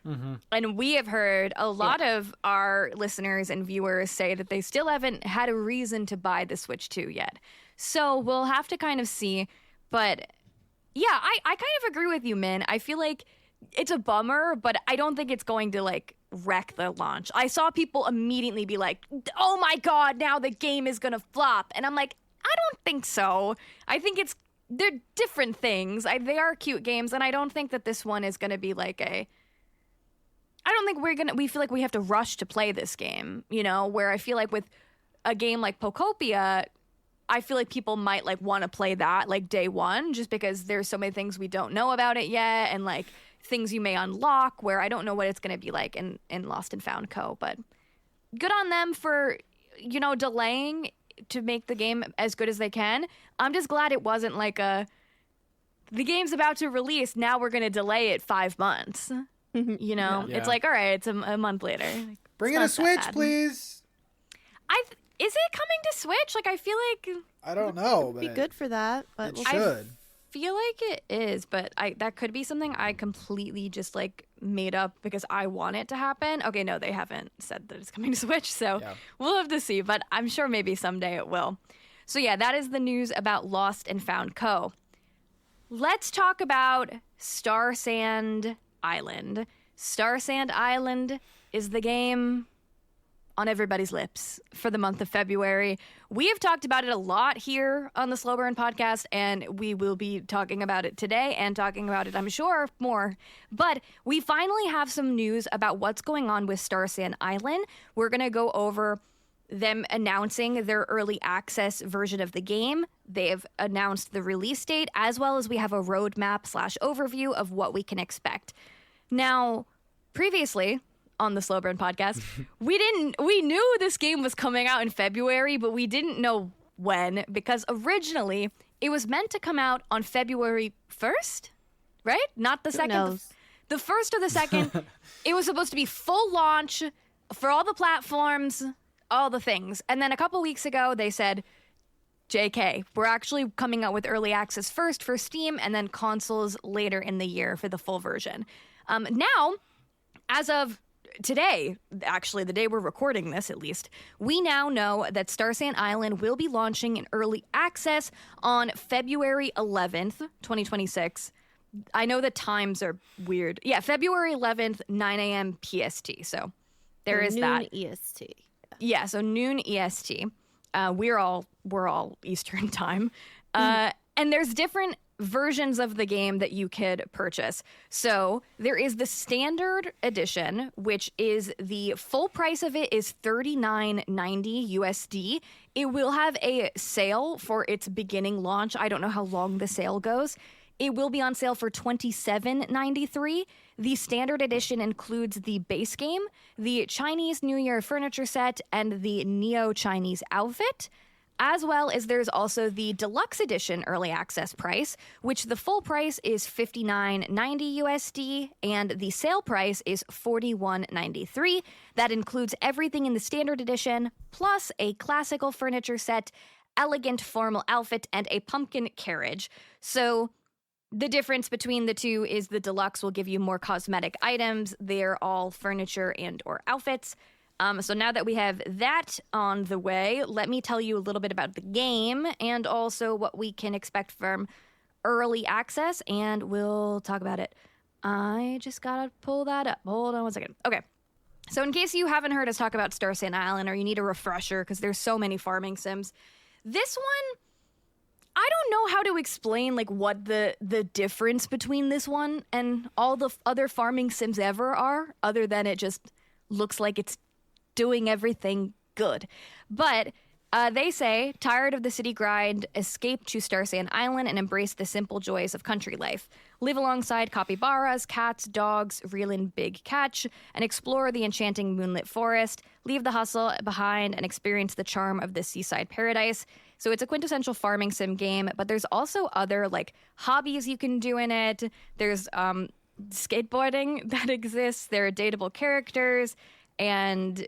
Mm-hmm. And we have heard a lot of our listeners and viewers say that they still haven't had a reason to buy the Switch 2 yet. So we'll have to kind of see. But yeah, I kind of agree with you, Min. I feel like it's a bummer, but I don't think it's going to like wreck the launch. I saw people immediately be like, oh my God, now the game is going to flop. And I'm like, I don't think so. I think they're different things. They are cute games. And I don't think that this one is going to be like I don't think we feel like we have to rush to play this game, you know, where I feel like with a game like Pokopia, I feel like people might like want to play that like day one just because there's so many things we don't know about it yet and like things you may unlock where I don't know what it's going to be like in Lost and Found Co. But good on them for delaying to make the game as good as they can. I'm just glad it wasn't like the game's about to release, now we're going to delay it 5 months. Yeah. It's like, all right, it's a month later. Like, Bring in a Switch, please. Is it coming to Switch? Like, I feel like I don't know. Be good for that, but it should. feel like it is, but that could be something I completely just like made up because I want it to happen. Okay, no, they haven't said that it's coming to Switch, so we'll have to see, but I'm sure maybe someday it will. So yeah, that is the news about Lost and Found Co. Let's talk about Star Sand Island. Star Sand Island is the game on everybody's lips for the month of February. We have talked about it a lot here on the Slow Burn podcast, and we will be talking about it today and talking about it, I'm sure, more. But we finally have some news about what's going on with Star Sand Island. We're going to go over them announcing their early access version of the game. They've announced the release date, as well as we have a roadmap / overview of what we can expect. Now, previously on the Slow Burn podcast, we knew this game was coming out in February, but we didn't know when, because originally it was meant to come out on February 1st, right? Not the second. The first or the second. It was supposed to be full launch for all the platforms, all the things. And then a couple weeks ago, they said, JK, we're actually coming out with early access first for Steam and then consoles later in the year for the full version. Now, as of today, actually the day we're recording this at least, we now know that Star Sand Island will be launching in early access on February 11th, 2026. I know the times are weird. Yeah, February 11th, 9 a.m. PST. So there is that. Noon EST. Yeah, so noon EST. We're all Eastern time. And there's different versions of the game that you could purchase. So there is the standard edition, which is the full price of it is $39.90 USD. It will have a sale for its beginning launch. I don't know how long the sale goes. It will be on sale for $27.93. The standard edition includes the base game, the Chinese New Year furniture set, and the Neo-Chinese outfit. As well as there's also the deluxe edition early access price, which the full price is $59.90 USD and the sale price is $41.93. That includes everything in the standard edition, plus a classical furniture set, elegant formal outfit, and a pumpkin carriage. So the difference between the two is the deluxe will give you more cosmetic items. They're all furniture and or outfits. So now that we have that on the way, let me tell you a little bit about the game and also what we can expect from early access, and we'll talk about it. I just gotta pull that up. Hold on one second. Okay. So in case you haven't heard us talk about Star Sand Island or you need a refresher because there's so many farming sims, this one, I don't know how to explain like what the difference between this one and all the other farming sims ever are, other than it just looks like it's doing everything good. But they say, tired of the city grind, escape to Star Sand Island and embrace the simple joys of country life. Live alongside capybaras, cats, dogs, reel in big catch, and explore the enchanting moonlit forest. Leave the hustle behind and experience the charm of this seaside paradise. So it's a quintessential farming sim game, but there's also other like hobbies you can do in it. There's skateboarding that exists. There are dateable characters and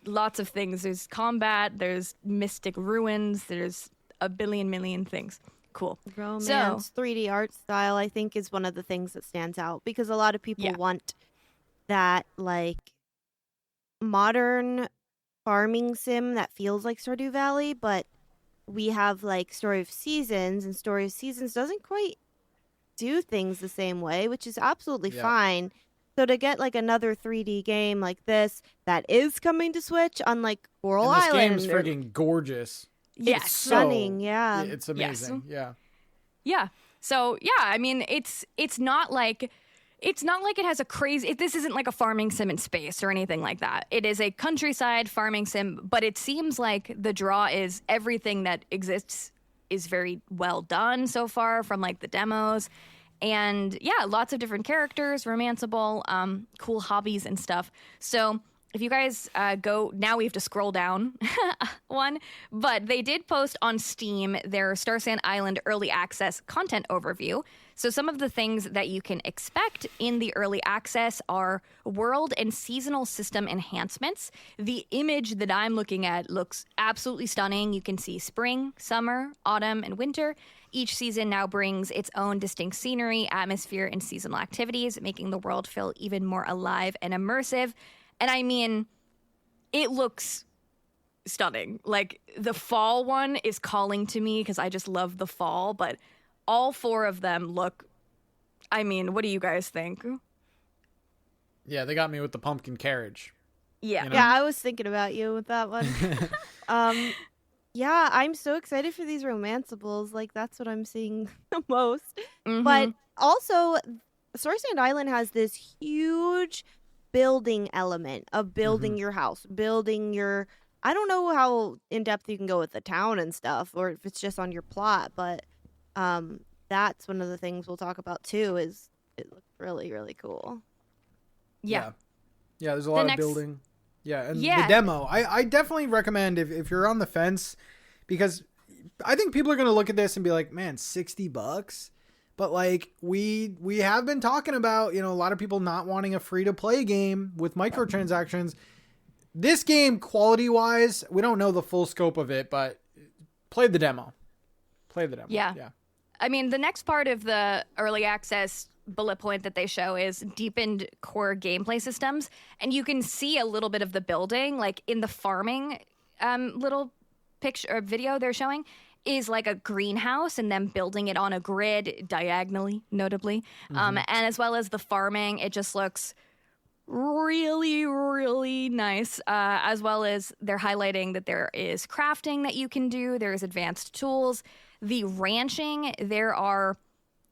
lots of things. There's combat, there's mystic ruins, there's a million things. Cool. Romance, 3D art style, I think, is one of the things that stands out because a lot of people want that like modern farming sim that feels like Stardew Valley, but we have like Story of Seasons, and Story of Seasons doesn't quite do things the same way, which is absolutely fine. So to get like another 3D game like this that is coming to Switch on like Coral Island. This game's freaking gorgeous. Yes. It's stunning, yeah. It's amazing. Yes. Yeah. So yeah, I mean it's not like it has a crazy this isn't like a farming sim in space or anything like that. It is a countryside farming sim, but it seems like the draw is everything that exists is very well done so far from like the demos. And yeah, lots of different characters, romanceable, cool hobbies and stuff. So if you guys go, now we have to scroll down one, but they did post on Steam their Star Sand Island early access content overview. So some of the things that you can expect in the early access are world and seasonal system enhancements. The image that I'm looking at looks absolutely stunning. You can see spring, summer, autumn, and winter. Each season now brings its own distinct scenery, atmosphere, and seasonal activities, making the world feel even more alive and immersive. And I mean, it looks stunning. Like, the fall one is calling to me because I just love the fall, but all 4 of them look, I mean, what do you guys think? Yeah, they got me with the pumpkin carriage. Yeah. You know? Yeah, I was thinking about you with that one. Yeah, I'm so excited for these romanceables. Like, that's what I'm seeing the most. Mhm. But also, Star Sand Island has this huge building element of building your house, building your... I don't know how in-depth you can go with the town and stuff, or if it's just on your plot, but that's one of the things we'll talk about, too, is it looks really, really cool. Yeah. Yeah, there's a lot of building. Yeah, and the Yeah. demo. I definitely recommend if you're on the fence, because I think people are going to look at this and be like, man, $60? But like we have been talking about, you know, a lot of people not wanting a free-to-play game with microtransactions. This game, quality-wise, we don't know the full scope of it, but play the demo. Yeah. I mean, the next part of the early access bullet point that they show is deepened core gameplay systems. And you can see a little bit of the building, like in the farming little picture or video they're showing is like a greenhouse and then building it on a grid diagonally, notably. And as well as the farming, it just looks really, really nice. As well as they're highlighting that there is crafting that you can do. There's advanced tools. The ranching, there are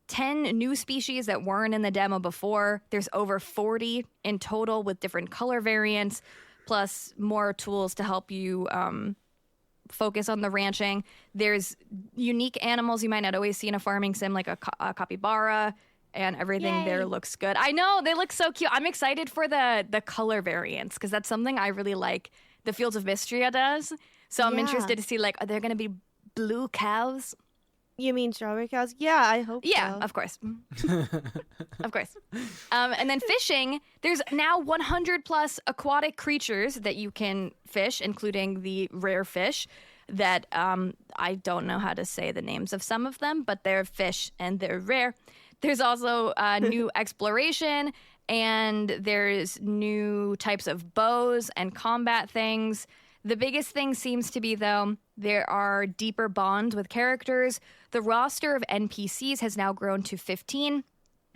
10 new species that weren't in the demo before. There's over 40 in total with different color variants, plus more tools to help you focus on the ranching. There's unique animals you might not always see in a farming sim, like a capybara, and everything there looks good. I know, they look so cute. I'm excited for the color variants, because that's something I really like the Fields of Mystria does. So I'm interested to see, like, are there going to be blue cows? You mean strawberry cows? Yeah, I hope Yeah, so. of course. Of course. And then fishing, there's now 100 plus aquatic creatures that you can fish, including the rare fish that I don't know how to say the names of some of them, but they're fish and they're rare. There's also new exploration, and there's new types of bows and combat things. The biggest thing seems to be, though, there are deeper bonds with characters. The roster of NPCs has now grown to 15,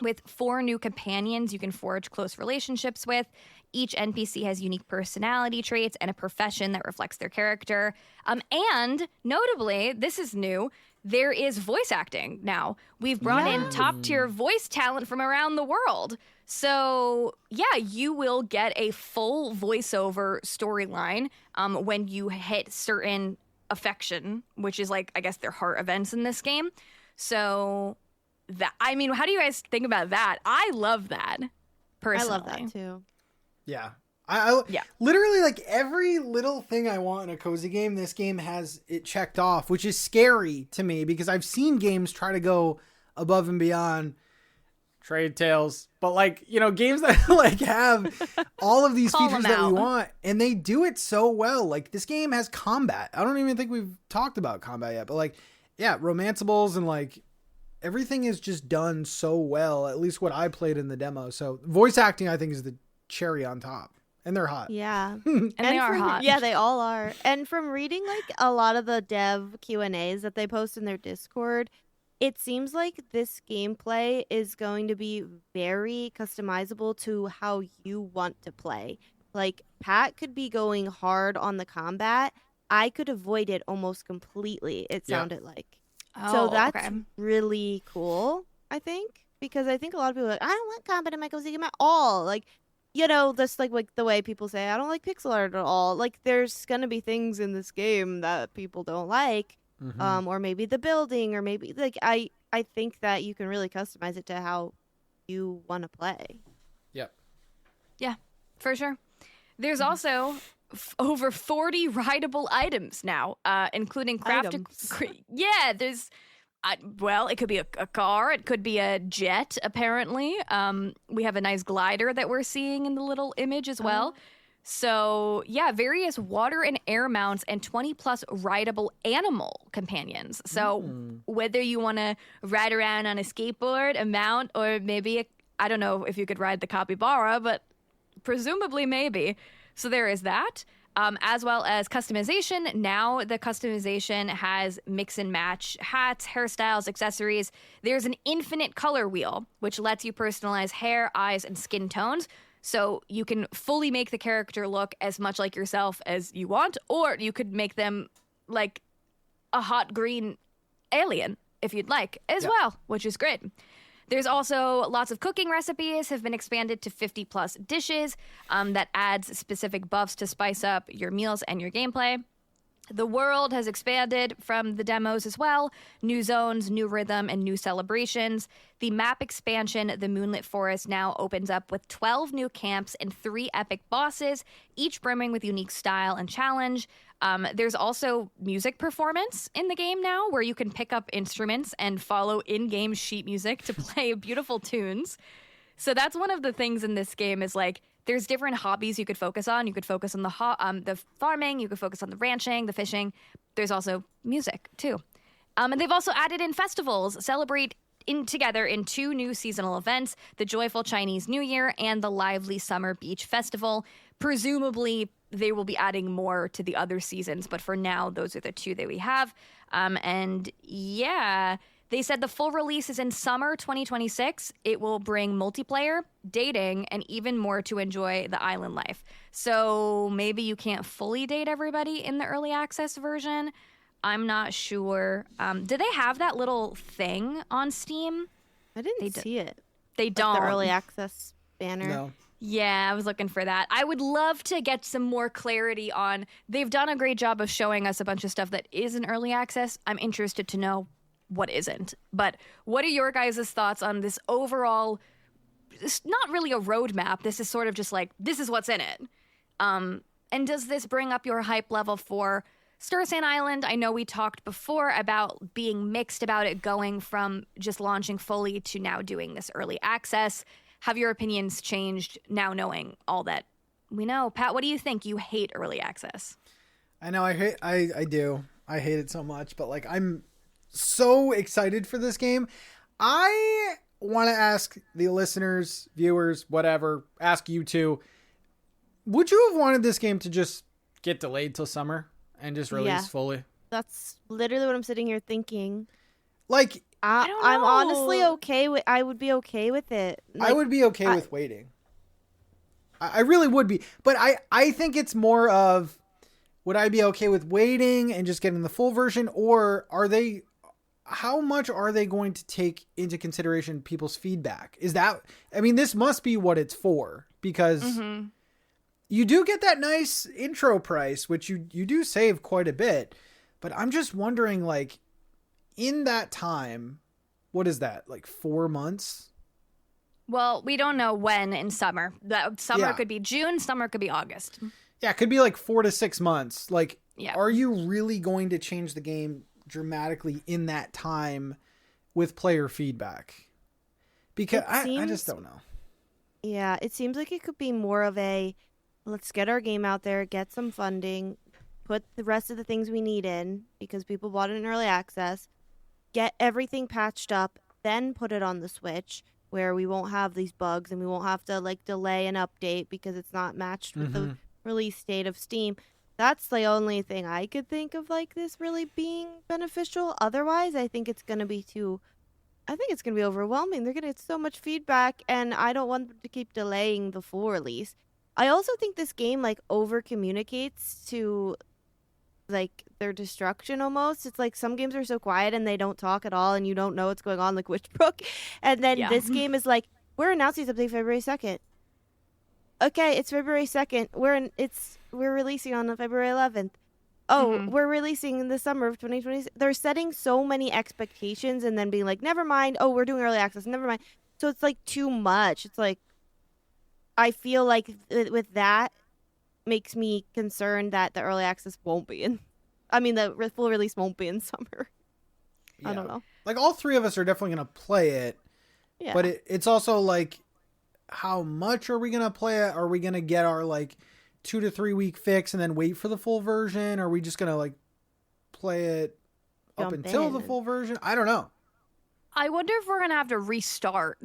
with 4 new companions you can forge close relationships with. Each NPC has unique personality traits and a profession that reflects their character. And notably, this is new, there is voice acting now. We've brought in top-tier voice talent from around the world. So, yeah, you will get a full voiceover storyline when you hit certain affection, which is, like, I guess their heart events in this game. So, that, I mean, how do you guys think about that? I love that, personally. I love that, too. Yeah. I literally, like, every little thing I want in a cozy game, this game has it checked off, which is scary to me because I've seen games try to go above and beyond. Trade Tales, but, like, you know, games that like have all of these features that we want, and they do it so well. Like, this game has combat. I don't even think we've talked about combat yet, but, like, yeah, romanceables and, like, everything is just done so well, at least what I played in the demo. So voice acting, I think, is the cherry on top, and they're hot. Yeah. And they are hot. Yeah, they all are. And from reading, like, a lot of the dev Q&As that they post in their Discord, it seems like this gameplay is going to be very customizable to how you want to play. Like, Pat could be going hard on the combat. I could avoid it almost completely, it sounded like. So that's really cool, I think. Because I think a lot of people are like, I don't want combat in my cozy game at all. Like, you know, just like the way people say, I don't like pixel art at all. Like, there's going to be things in this game that people don't like. Or maybe the building, or maybe, like, I think that you can really customize it to how you want to play. Yep. Yeah, for sure. There's also over 40 rideable items now, including Items. Yeah, there's. Well, it could be a car. It could be a jet, apparently. We have a nice glider that we're seeing in the little image as well. So, yeah, various water and air mounts and 20 plus rideable animal companions. So, whether you want to ride around on a skateboard, a mount, or maybe, I don't know if you could ride the capybara, but presumably maybe. So, there is that. As well as customization. Now the customization has mix and match hats, hairstyles, accessories. There's an infinite color wheel, which lets you personalize hair, eyes, and skin tones. So you can fully make the character look as much like yourself as you want, or you could make them like a hot green alien if you'd like as well, which is great. There's also lots of cooking recipes have been expanded to 50 plus dishes that adds specific buffs to spice up your meals and your gameplay. The world has expanded from the demos as well. New zones, new rhythm, and new celebrations. The map expansion, the Moonlit Forest, now opens up with 12 new camps and 3 epic bosses, each brimming with unique style and challenge. There's also music performance in the game now, where you can pick up instruments and follow in-game sheet music to play beautiful tunes. So that's one of the things in this game is like, there's different hobbies you could focus on. You could focus on the farming. You could focus on the ranching, the fishing. There's also music, too. And they've also added in festivals, celebrate together in 2 new seasonal events, the Joyful Chinese New Year and the Lively Summer Beach Festival. Presumably, they will be adding more to the other seasons, but for now, those are the 2 that we have. And yeah, they said the full release is in summer 2026. It will bring multiplayer, dating, and even more to enjoy the island life. So maybe you can't fully date everybody in the early access version. I'm not sure. Do they have that little thing on Steam? I didn't see it. They don't. The early access banner. No. Yeah, I was looking for that. I would love to get some more clarity on. They've done a great job of showing us a bunch of stuff that is in early access. I'm interested to know what isn't. But what are your guys' thoughts on this overall? It's not really a roadmap. This is sort of just like, this is what's in it. And does this bring up your hype level for Star Sand Island? I know we talked before about being mixed about it going from just launching fully to now doing this early access. Have your opinions changed now knowing all that we know? Pat, what do you think? You hate early access. I know I do. I hate it so much, but like I'm so excited for this game. I want to ask the listeners, viewers, whatever, ask you too. Would you have wanted this game to just get delayed till summer and just release fully? That's literally what I'm sitting here thinking. Like, I don't know. I'm honestly okay with. I would be okay with it. I would be okay with waiting. I really would be, but I think it's more of, would I be okay with waiting and just getting the full version, or how much are they going to take into consideration people's feedback? This must be what it's for, because you do get that nice intro price, which you do save quite a bit, but I'm just wondering, like, in that time, what is that, like 4 months? Well, we don't know when in summer. That summer could be June, summer could be August. Yeah, it could be like 4 to 6 months. Like, are you really going to change the game dramatically in that time with player feedback? Because I just don't know. Yeah, it seems like it could be more of a, let's get our game out there, get some funding, put the rest of the things we need in because people bought it in early access, get everything patched up, then put it on the Switch where we won't have these bugs and we won't have to like delay an update because it's not matched with the release date of Steam. That's the only thing I could think of like this really being beneficial. Otherwise, I think it's going to be overwhelming. They're going to get so much feedback and I don't want them to keep delaying the full release. I also think this game like over communicates to like their destruction almost. It's like some games are so quiet and they don't talk at all and you don't know what's going on, like Witchbrook. And then this game is like, we're announcing something February 2nd. Okay, it's February 2nd. We're releasing on February 11th. Oh, we're releasing in the summer of 2020. They're setting so many expectations and then being like, never mind. Oh, we're doing early access. Never mind. So it's like too much. It's like, I feel like with that, makes me concerned that the early access won't be in. I mean, the full release won't be in summer. Yeah. I don't know. Like, all three of us are definitely going to play it. Yeah. But it's also, like, how much are we going to play it? Are we going to get our, like, 2 to 3 week fix and then wait for the full version? Are we just going to, like, play it up until the full version? I don't know. I wonder if we're going to have to restart.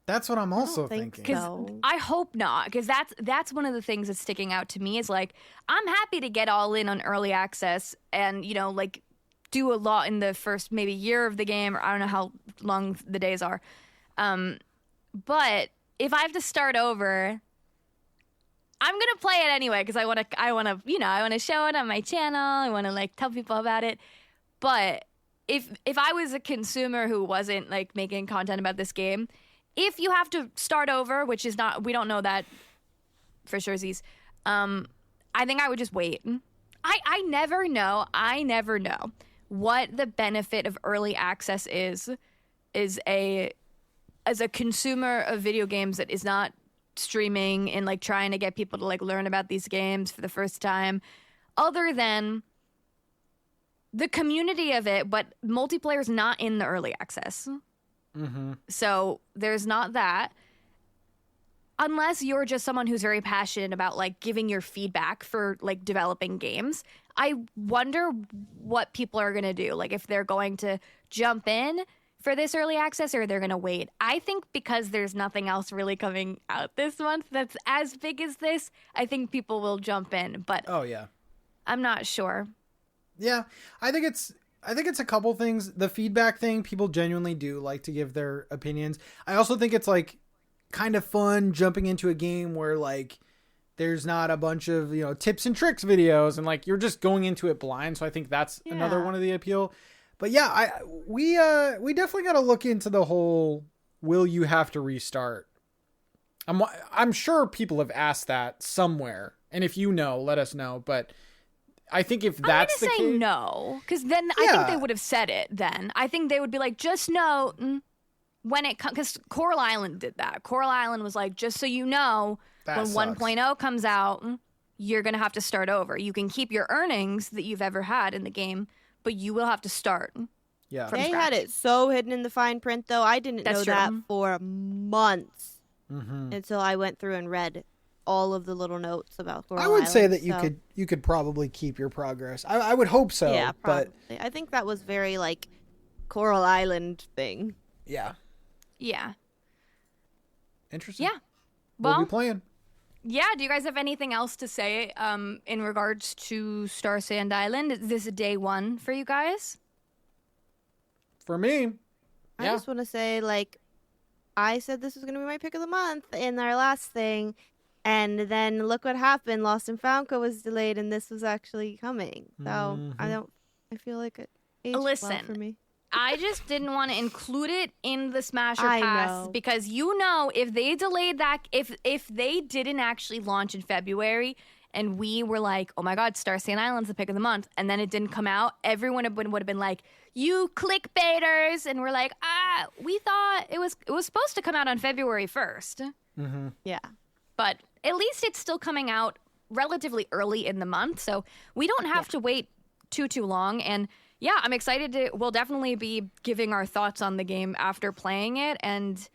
That's what I'm also thinking. Because I hope not, because that's one of the things that's sticking out to me is, like, I'm happy to get all in on early access and, you know, like, do a lot in the first maybe year of the game, or I don't know how long the days are. But if I have to start over, I'm gonna play it anyway because I want to show it on my channel. I want to, like, tell people about it. But if I was a consumer who wasn't, like, making content about this game, if you have to start over, which is not, we don't know that for sure, I think I would just wait. I never know what the benefit of early access is as a consumer of video games that is not streaming and, like, trying to get people to, like, learn about these games for the first time, other than the community of it, but multiplayer is not in the early access. Mm-hmm. So there's not that. Unless you're just someone who's very passionate about, like, giving your feedback for, like, developing games. I wonder what people are going to do. Like, if they're going to jump in for this early access or they're going to wait. I think because there's nothing else really coming out this month that's as big as this, I think people will jump in. But oh, yeah. I'm not sure. Yeah, I think it's a couple things. The feedback thing, people genuinely do like to give their opinions. I also think it's, like, kind of fun jumping into a game where, like, there's not a bunch of, you know, tips and tricks videos and, like, you're just going into it blind. So I think that's another one of the appeal. But yeah, we definitely got to look into the whole, will you have to restart? I'm sure people have asked that somewhere. And if you know, let us know. But I think if that's the case, I'm going to say no, because then I think they would have said it then. I think they would be like, just know when it comes, because Coral Island did that. Coral Island was like, just so you know, when 1.0 comes out, you're going to have to start over. You can keep your earnings that you've ever had in the game, but you will have to start. Yeah. They had it so hidden in the fine print, though. I didn't know that for months until I went through and read all of the little notes about Coral Island. I would say that you could probably keep your progress. I would hope so. Yeah, probably. But I think that was very, like, Coral Island thing. Yeah. Yeah. Interesting. Yeah. We'll Well, be playing. yeah. Do you guys have anything else to say in regards to Star Sand Island? Is this a day one for you guys? For me, I just want to say, like, I said this was going to be my pick of the month in our last thing, and then look what happened. Lost and Found Co was delayed, and this was actually coming. So I feel like it aged well for me. I just didn't want to include it in the Smasher I Pass know. because, you know, if they delayed that, if they didn't actually launch in February and we were like, oh my God, Star Sand Island's the pick of the month, and then it didn't come out, everyone would have been like, you clickbaiters, and we're like, we thought it was supposed to come out on February 1st. Mm-hmm. Yeah. But at least it's still coming out relatively early in the month, so we don't have to wait too long. And yeah, I'm excited we'll definitely be giving our thoughts on the game after playing it, and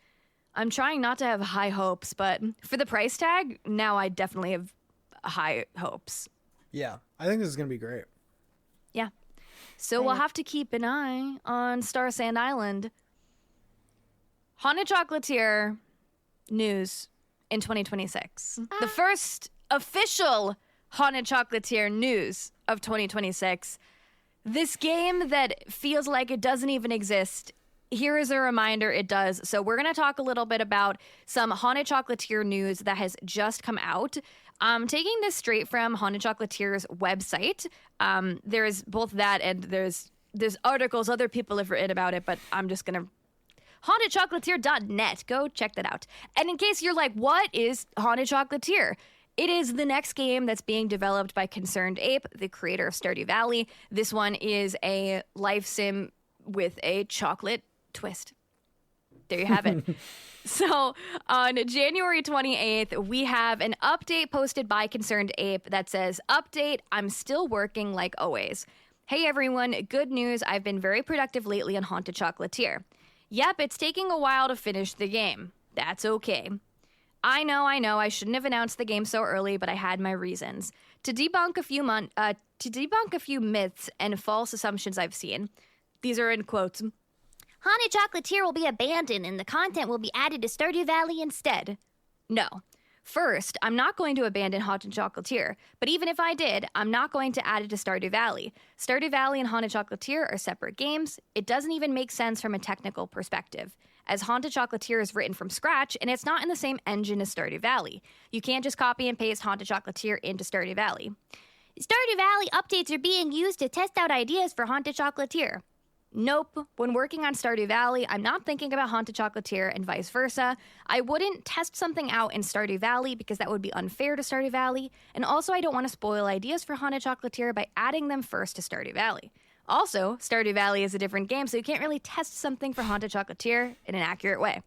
I'm trying not to have high hopes, but for the price tag, now I definitely have high hopes. Yeah, I think this is going to be great. Yeah. So we'll have to keep an eye on Star Sand Island. Haunted Chocolatier news in 2026. The first official Haunted Chocolatier news of 2026. This game that feels like it doesn't even exist. Here is a reminder, it does. So we're going to talk a little bit about some Haunted Chocolatier news that has just come out. I'm taking this straight from Haunted Chocolatier's website. There's both that and there's articles other people have written about it, but I'm just going to... HauntedChocolatier.net. Go check that out. And in case you're like, what is Haunted Chocolatier? It is the next game that's being developed by Concerned Ape, the creator of Stardew Valley. This one is a life sim with a chocolate twist. there you have it. So on January 28th, we have an update posted by Concerned Ape that says, "Update, I'm still working like always. Hey everyone, good news, I've been very productive lately on Haunted Chocolatier. Yep, it's taking a while to finish the game. That's okay. I know, I shouldn't have announced the game so early, but I had my reasons. To debunk a few myths and false assumptions I've seen." These are in quotes. "Haunted Chocolatier will be abandoned and the content will be added to Stardew Valley instead." No. First, I'm not going to abandon Haunted Chocolatier, but even if I did, I'm not going to add it to Stardew Valley. Stardew Valley and Haunted Chocolatier are separate games. It doesn't even make sense from a technical perspective, as Haunted Chocolatier is written from scratch and it's not in the same engine as Stardew Valley. You can't just copy and paste Haunted Chocolatier into Stardew Valley. "Stardew Valley updates are being used to test out ideas for Haunted Chocolatier." Nope. When working on Stardew Valley, I'm not thinking about Haunted Chocolatier and vice versa. I wouldn't test something out in Stardew Valley because that would be unfair to Stardew Valley, and also I don't want to spoil ideas for Haunted Chocolatier by adding them first to Stardew Valley. Also, Stardew Valley is a different game, so you can't really test something for Haunted Chocolatier in an accurate way.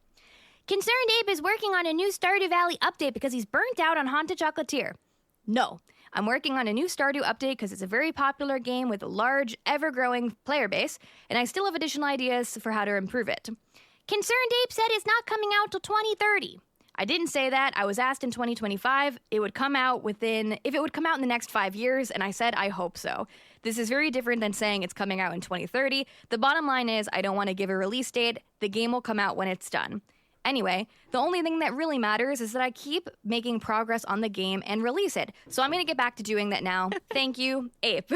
"Concerned Ape is working on a new Stardew Valley update because he's burnt out on Haunted Chocolatier." No. I'm working on a new Stardew update because it's a very popular game with a large, ever-growing player base, and I still have additional ideas for how to improve it. "Concerned Ape said it's not coming out till 2030. I didn't say that. I was asked in 2025 if it would come out in the next 5 years, and I said I hope so. This is very different than saying it's coming out in 2030. The bottom line is I don't want to give a release date. The game will come out when it's done. Anyway, the only thing that really matters is that I keep making progress on the game and release it. So I'm going to get back to doing that now. Thank you, Ape.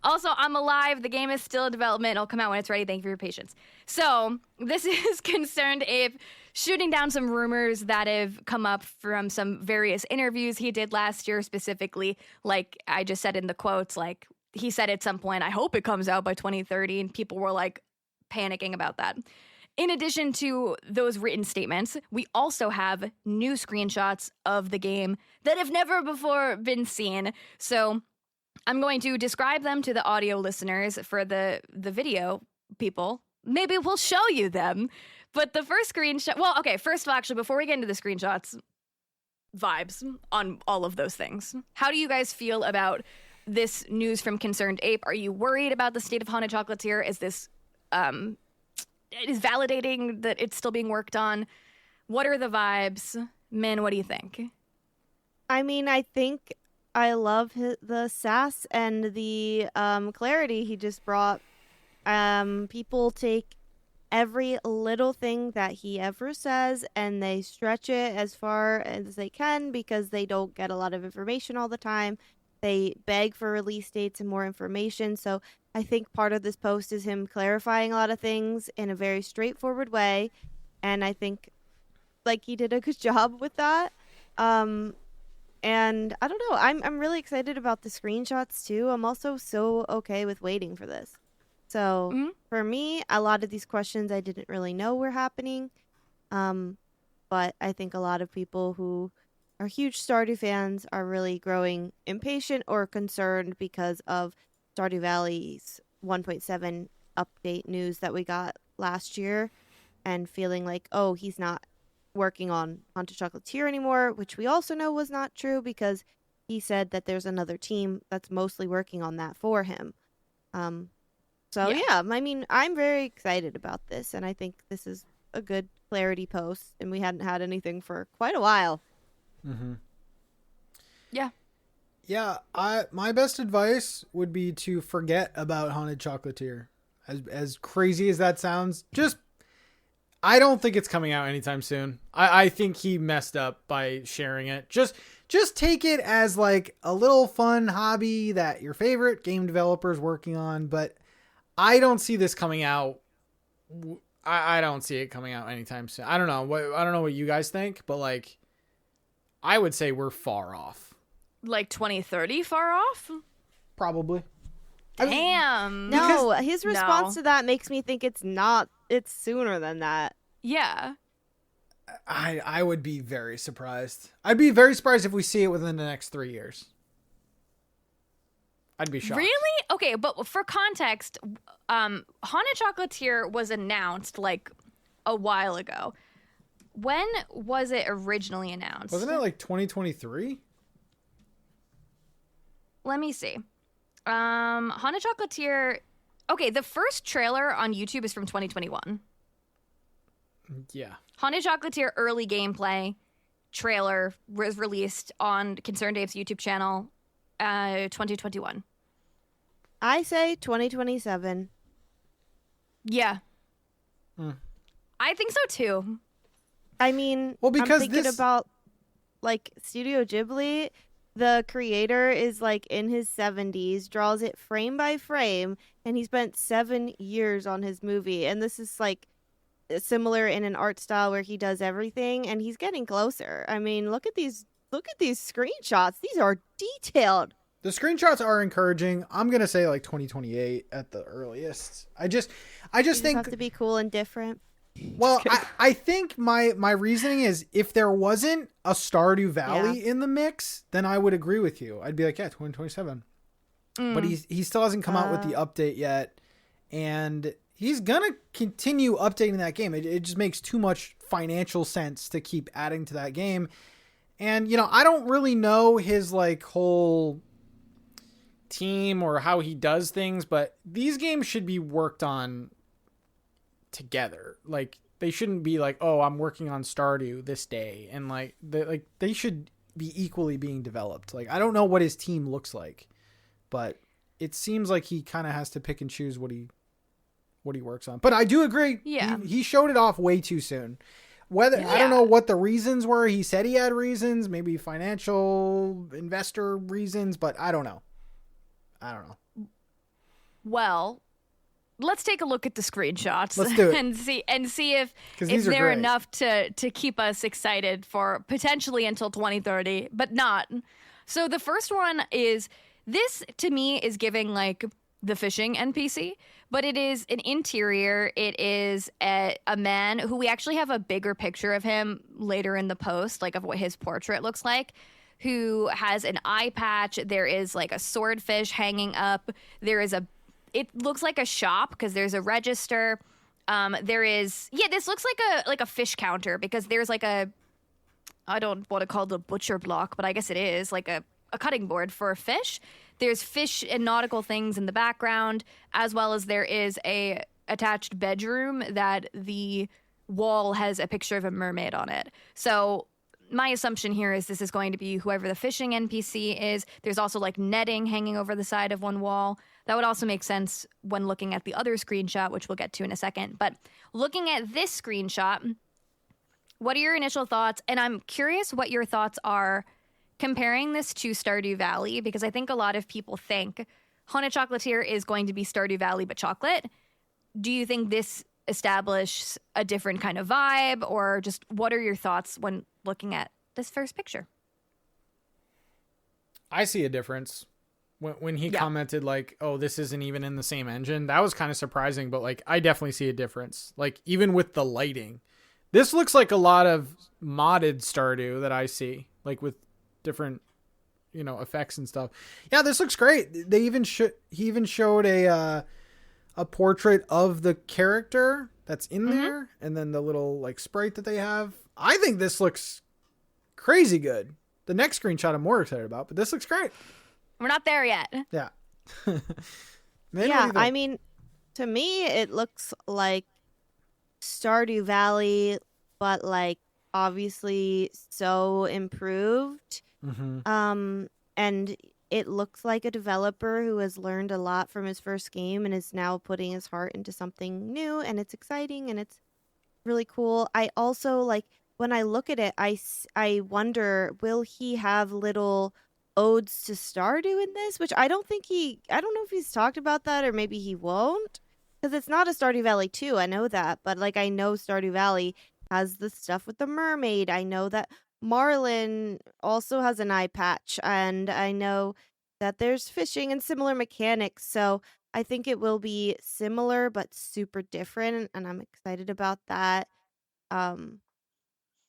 Also, I'm alive. The game is still in development. It'll come out when it's ready. Thank you for your patience." So this is Concerned Ape shooting down some rumors that have come up from some various interviews he did last year specifically. Like I just said in the quotes, like he said at some point, "I hope it comes out by 2030. And people were like panicking about that. In addition to those written statements, we also have new screenshots of the game that have never before been seen. So I'm going to describe them to the audio listeners. For the video people, maybe we'll show you them. But the first screenshot, well, okay, first of all, actually, before we get into the screenshots, vibes on all of those things. How do you guys feel about this news from Concerned Ape? Are you worried about the state of Haunted Chocolatier? Is this it is validating that it's still being worked on? What are the vibes? Min, what do you think? I mean, I think I love the sass and the clarity he just brought. People take every little thing that he ever says and they stretch it as far as they can because they don't get a lot of information all the time. They beg for release dates and more information. So I think part of this post is him clarifying a lot of things in a very straightforward way. And I think like he did a good job with that. And I don't know, I'm really excited about the screenshots too. I'm also so okay with waiting for this. So for me, a lot of these questions I didn't really know were happening. But I think a lot of people who are huge Stardew fans are really growing impatient or concerned because of Stardew Valley's 1.7 update news that we got last year and feeling like, oh, he's not working on Haunted Chocolatier anymore, which we also know was not true because he said that there's another team that's mostly working on that for him. Yeah, I mean, I'm very excited about this, and I think this is a good clarity post, and we hadn't had anything for quite a while. Mm-hmm. Yeah. My best advice would be to forget about Haunted Chocolatier. As crazy as that sounds, I don't think it's coming out anytime soon. I think he messed up by sharing it. Just take it as like a little fun hobby that your favorite game developer is working on, but I don't see this coming out. I don't see it coming out anytime soon. I don't know what you guys think, but like, I would say we're far off. Like 2030 far off? Probably. Damn. No, his response to that makes me think it's sooner than that. Yeah. I would be very surprised. I'd be very surprised if we see it within the next 3 years. I'd be shocked. Really? Okay, but for context, Haunted Chocolatier was announced like a while ago. When was it originally announced? Wasn't it like 2023? Let me see. Haunted Chocolatier. Okay, the first trailer on YouTube is from 2021. Yeah. Haunted Chocolatier early gameplay trailer was released on Concerned Dave's YouTube channel 2021. I say 2027. Yeah. Hmm. I think so too. I mean, Well, because I'm thinking about like Studio Ghibli. The creator is like in his 70s, draws it frame by frame, and he spent 7 years on his movie. And this is like similar in an art style where he does everything, and he's getting closer. I mean, look at these screenshots. These are detailed. The screenshots are encouraging. I'm gonna say like 2028 at the earliest. I just think have to be cool and different. Well, I think my reasoning is if there wasn't a Stardew Valley in the mix, then I would agree with you. I'd be like, yeah, 2027. But he still hasn't come out with the update yet, and he's gonna continue updating that game. It just makes too much financial sense to keep adding to that game. And I don't really know his like whole team or how he does things, but these games should be worked on together. Like they shouldn't be like, oh, I'm working on Stardew this day, and they should be equally being developed. Like I don't know what his team looks like, but it seems like he kind of has to pick and choose what he works on. But I do agree. Yeah, he showed it off way too soon. I don't know what the reasons were. He said he had reasons, maybe financial investor reasons, but I don't know. Well, let's take a look at the screenshots. Let's do it. and see if they're great. enough to keep us excited for potentially until 2030, but not. So the first one is, this to me is giving like the fishing NPC, but it is an interior. It is a man who we actually have a bigger picture of him later in the post, like of what his portrait looks like, who has an eye patch. There is like a swordfish hanging up. It looks like a shop because there's a register. This looks like a fish counter because there's like I don't want to call it a butcher block, but I guess it is like a cutting board for a fish. There's fish and nautical things in the background, as well as there is a attached bedroom that the wall has a picture of a mermaid on it. So my assumption here is this is going to be whoever the fishing NPC is. There's also like netting hanging over the side of one wall. That would also make sense when looking at the other screenshot, which we'll get to in a second. But looking at this screenshot, what are your initial thoughts? And I'm curious what your thoughts are comparing this to Stardew Valley, because I think a lot of people think Haunted Chocolatier is going to be Stardew Valley but chocolate. Do you think this establishes a different kind of vibe, or just what are your thoughts when looking at this first picture? I see a difference. When he commented like, oh, this isn't even in the same engine, that was kind of surprising, but like I definitely see a difference. Like even with the lighting, this looks like a lot of modded Stardew that I see, like with different effects and stuff. Yeah, this looks great. He even showed a portrait of the character that's in there, and then the little like sprite that they have. I think this looks crazy good. The next screenshot I'm more excited about, but this looks great. We're not there yet. Yeah. I mean, to me it looks like Stardew Valley, but like obviously so improved. And it looks like a developer who has learned a lot from his first game and is now putting his heart into something new, and it's exciting and it's really cool. I also like, when I look at it, I wonder, will he have little odes to Stardew in this? Which I don't know if he's talked about that, or maybe he won't, because it's not a Stardew Valley 2. I know that, but like I know Stardew Valley has the stuff with the mermaid. I know that Marlin also has an eye patch, and I know that there's fishing and similar mechanics. So I think it will be similar but super different, and I'm excited about that.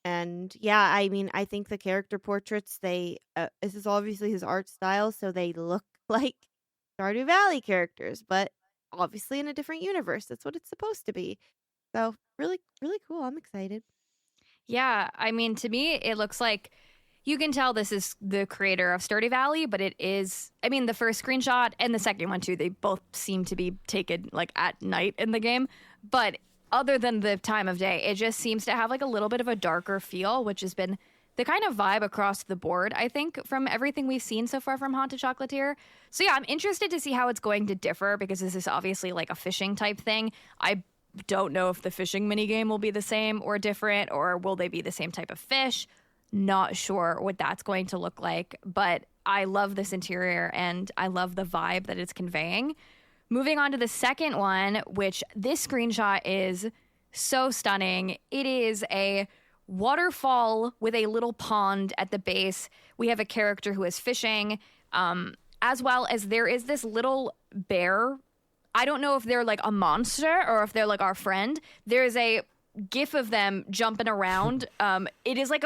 And yeah, I mean, I think the character portraits, this is obviously his art style, so they look like Stardew Valley characters, but obviously in a different universe. That's what it's supposed to be. So really, really cool. I'm excited. Yeah, I mean, to me, it looks like you can tell this is the creator of Stardew Valley, but it is, I mean, the first screenshot and the second one too, they both seem to be taken like at night in the game. But other than the time of day, it just seems to have like a little bit of a darker feel, which has been the kind of vibe across the board, I think, from everything we've seen so far from Haunted Chocolatier. So yeah, I'm interested to see how it's going to differ because this is obviously like a fishing type thing. I don't know if the fishing minigame will be the same or different, or will they be the same type of fish? Not sure what that's going to look like, but I love this interior and I love the vibe that it's conveying. Moving on to the second one, which this screenshot is so stunning. It is a waterfall with a little pond at the base. We have a character who is fishing, as well as there is this little bear. I don't know if they're like a monster or if they're like our friend. There's a gif of them jumping around. It is like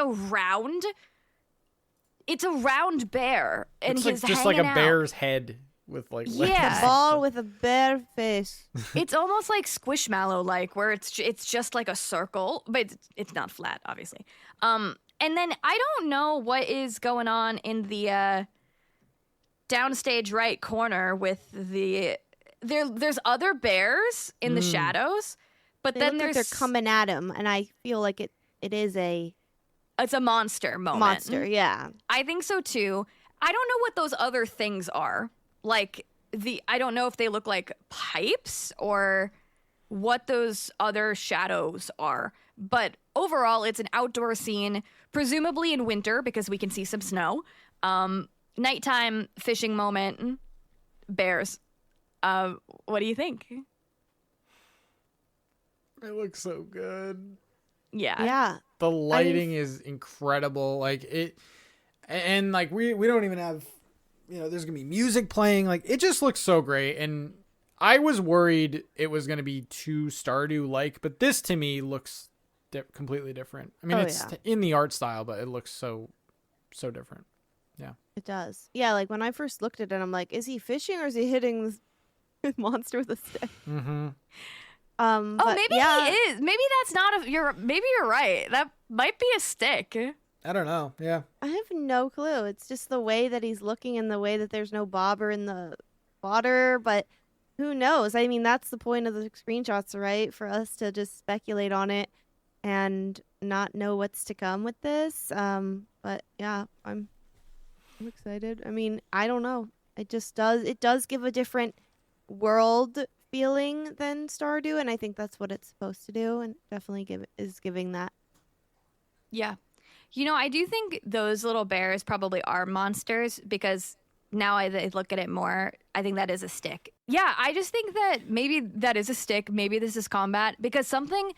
it's a round bear, and It's he's like, just hanging like a out. bear's head with like legs. Yeah. Ball with a bear face. It's almost like Squishmallow, like where it's just like a circle, but it's not flat, obviously. And then I don't know what is going on in the downstage right corner with there's other bears in the shadows, but They then look like there's they're coming at him, and I feel like it is a it's a monster moment. monster. Yeah. I think so too. I don't know what those other things are. Like I don't know if they look like pipes or what those other shadows are. But overall, it's an outdoor scene, presumably in winter because we can see some snow. Nighttime fishing moment. Bears. What do you think? It looks so good. Yeah. Yeah. The lighting is incredible. Like it, and like we don't even have, there's gonna be music playing. Like it just looks so great. And I was worried it was gonna be too Stardew like, but this to me looks completely different. I mean, it's in the art style, but it looks so different. Yeah, It does. Yeah, like when I first looked at it, I'm like, is he fishing or is he hitting this monster with a stick? Mm-hmm. But Maybe yeah, he is. Maybe that's not maybe you're right. That might be a stick. I don't know. Yeah. I have no clue. It's just the way that he's looking and the way that there's no bobber in the water, but who knows? I mean, that's the point of the screenshots, right? For us to just speculate on it and not know what's to come with this. But yeah, I'm excited. I mean, I don't know. It does give a different world feeling than Stardew, and I think that's what it's supposed to do, and definitely is giving that. Yeah. I do think those little bears probably are monsters because now I look at it more, I think that is a stick. Yeah, I just think that maybe that is a stick. Maybe this is combat because something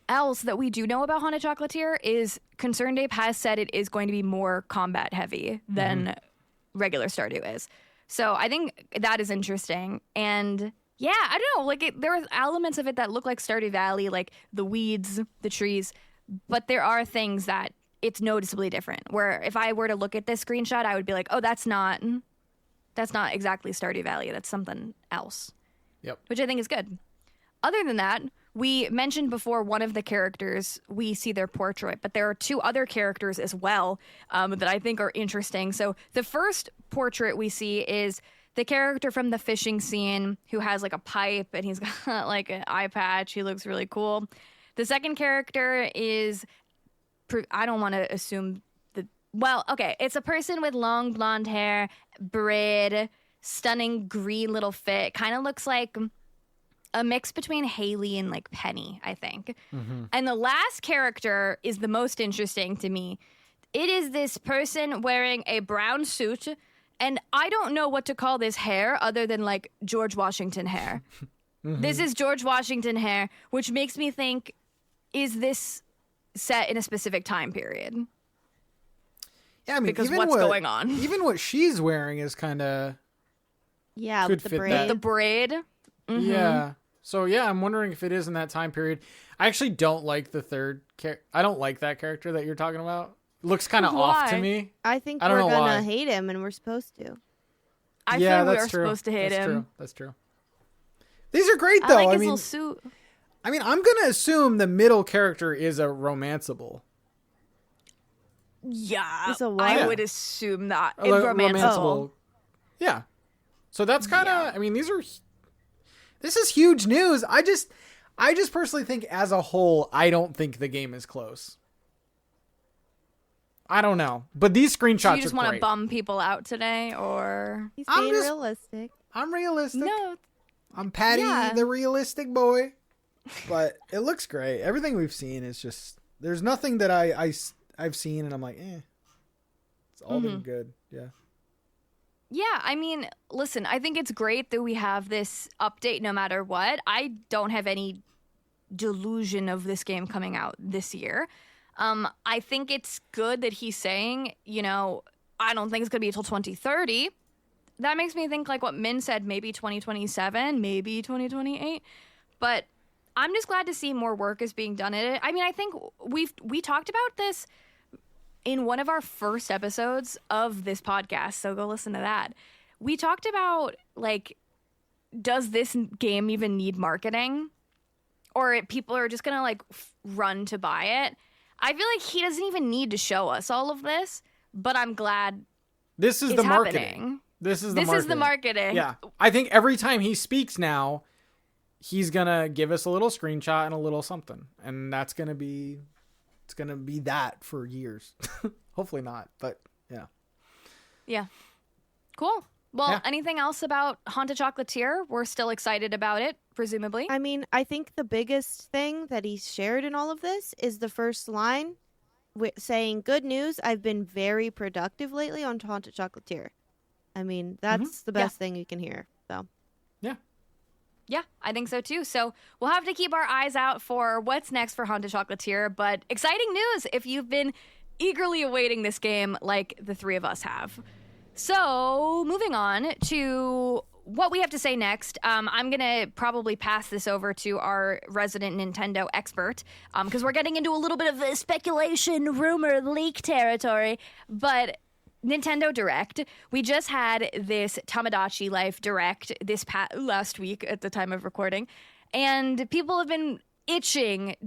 else that we do know about Haunted Chocolatier is Concerned Ape has said it is going to be more combat heavy than regular Stardew is. So I think that is interesting. And yeah, I don't know, like there are elements of it that look like Stardew Valley, like the weeds, the trees, but there are things that it's noticeably different. Where if I were to look at this screenshot, I would be like, oh, that's not exactly Stardew Valley. That's something else. Yep. Which I think is good. Other than that, we mentioned before one of the characters, we see their portrait, but there are two other characters as well that I think are interesting. So the first portrait we see is the character from the fishing scene who has like a pipe and he's got like an eye patch. He looks really cool. The second character is, I don't want to assume it's a person with long blonde hair, braid, stunning green little fit. Kind of looks like a mix between Haley and like Penny, I think. Mm-hmm. And the last character is the most interesting to me. It is this person wearing a brown suit, and I don't know what to call this hair other than like George Washington hair. Mm-hmm. This is George Washington hair, which makes me think, is this set in a specific time period? Yeah, I mean, because what's going on? Even what she's wearing is kind of with the braid. The braid. Mm-hmm. Yeah. So yeah, I'm wondering if it is in that time period. I actually don't like the third I don't like that character that you're talking about. Looks kind of off to me. I think we're gonna hate him, and we're supposed to. I feel we are supposed to hate him. That's true. These are great though. I like his little suit. I mean, I'm going to assume the middle character is a romanceable. Yeah, Is a what? I would assume that. A romanceable. Yeah. So that's kind of, I mean, this is huge news. I just personally think as a whole, I don't think the game is close. I don't know. But these screenshots So you just want to bum people out today, or? He's being realistic. I'm realistic. No. I'm Patty, Yeah. the realistic boy. But it looks great. Everything we've seen is just, there's nothing that I've seen and I'm like, it's all been good. Yeah. Yeah, I mean, listen, I think it's great that we have this update no matter what. I don't have any delusion of this game coming out this year. I think it's good that he's saying, I don't think it's going to be until 2030. That makes me think like what Min said, maybe 2027, maybe 2028. But I'm just glad to see more work is being done at it. I mean, I think we talked about this in one of our first episodes of this podcast, so go listen to that. We talked about, like, does this game even need marketing? Or people are just going to, like, run to buy it? I feel like he doesn't even need to show us all of this, but I'm glad this is it's the marketing. Happening. This is the marketing. Yeah. I think every time he speaks now, he's going to give us a little screenshot and a little something. And that's going to be... It's going to be that for years. Hopefully not, but yeah. Yeah. Cool. Well, anything else about Haunted Chocolatier? We're still excited about it, presumably. I mean, I think the biggest thing that he's shared in all of this is the first line saying, "Good news, I've been very productive lately on Haunted Chocolatier." I mean, that's the best thing you can hear. So. Yeah, I think so too. So we'll have to keep our eyes out for what's next for Haunted Chocolatier. But exciting news if you've been eagerly awaiting this game like the three of us have. So moving on to what we have to say next. I'm going to probably pass this over to our resident Nintendo expert because we're getting into a little bit of speculation, rumor, leak territory. But Nintendo Direct. We just had this Tomodachi Life Direct last week at the time of recording, and people have been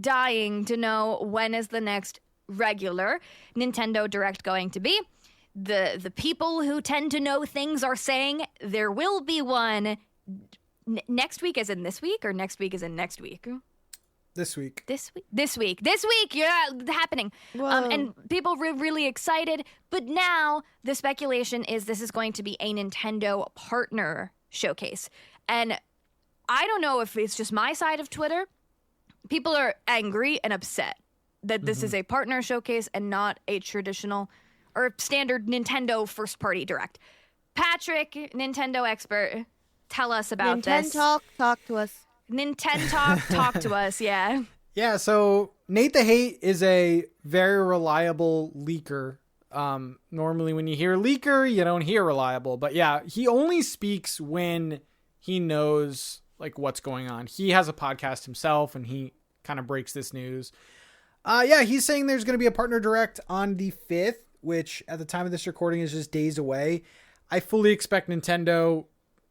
dying to know when is the next regular Nintendo Direct going to be. The people who tend to know things are saying there will be one next week, as in this week, or next week as in next week. This week. Yeah, happening. And people were really excited. But now the speculation is this is going to be a Nintendo partner showcase. And I don't know if it's just my side of Twitter. People are angry and upset that this is a partner showcase and not a traditional or standard Nintendo first-party direct. Patrick, Nintendo expert, tell us about this. Nintentalk, talk to us. Nintentalk, talk to us, yeah. Yeah, so Nate the Hate is a very reliable leaker. Normally when you hear leaker, you don't hear reliable. But yeah, he only speaks when he knows like what's going on. He has a podcast himself and he kind of breaks this news. Yeah, he's saying there's going to be a partner direct on the 5th, which at the time of this recording is just days away. I fully expect Nintendo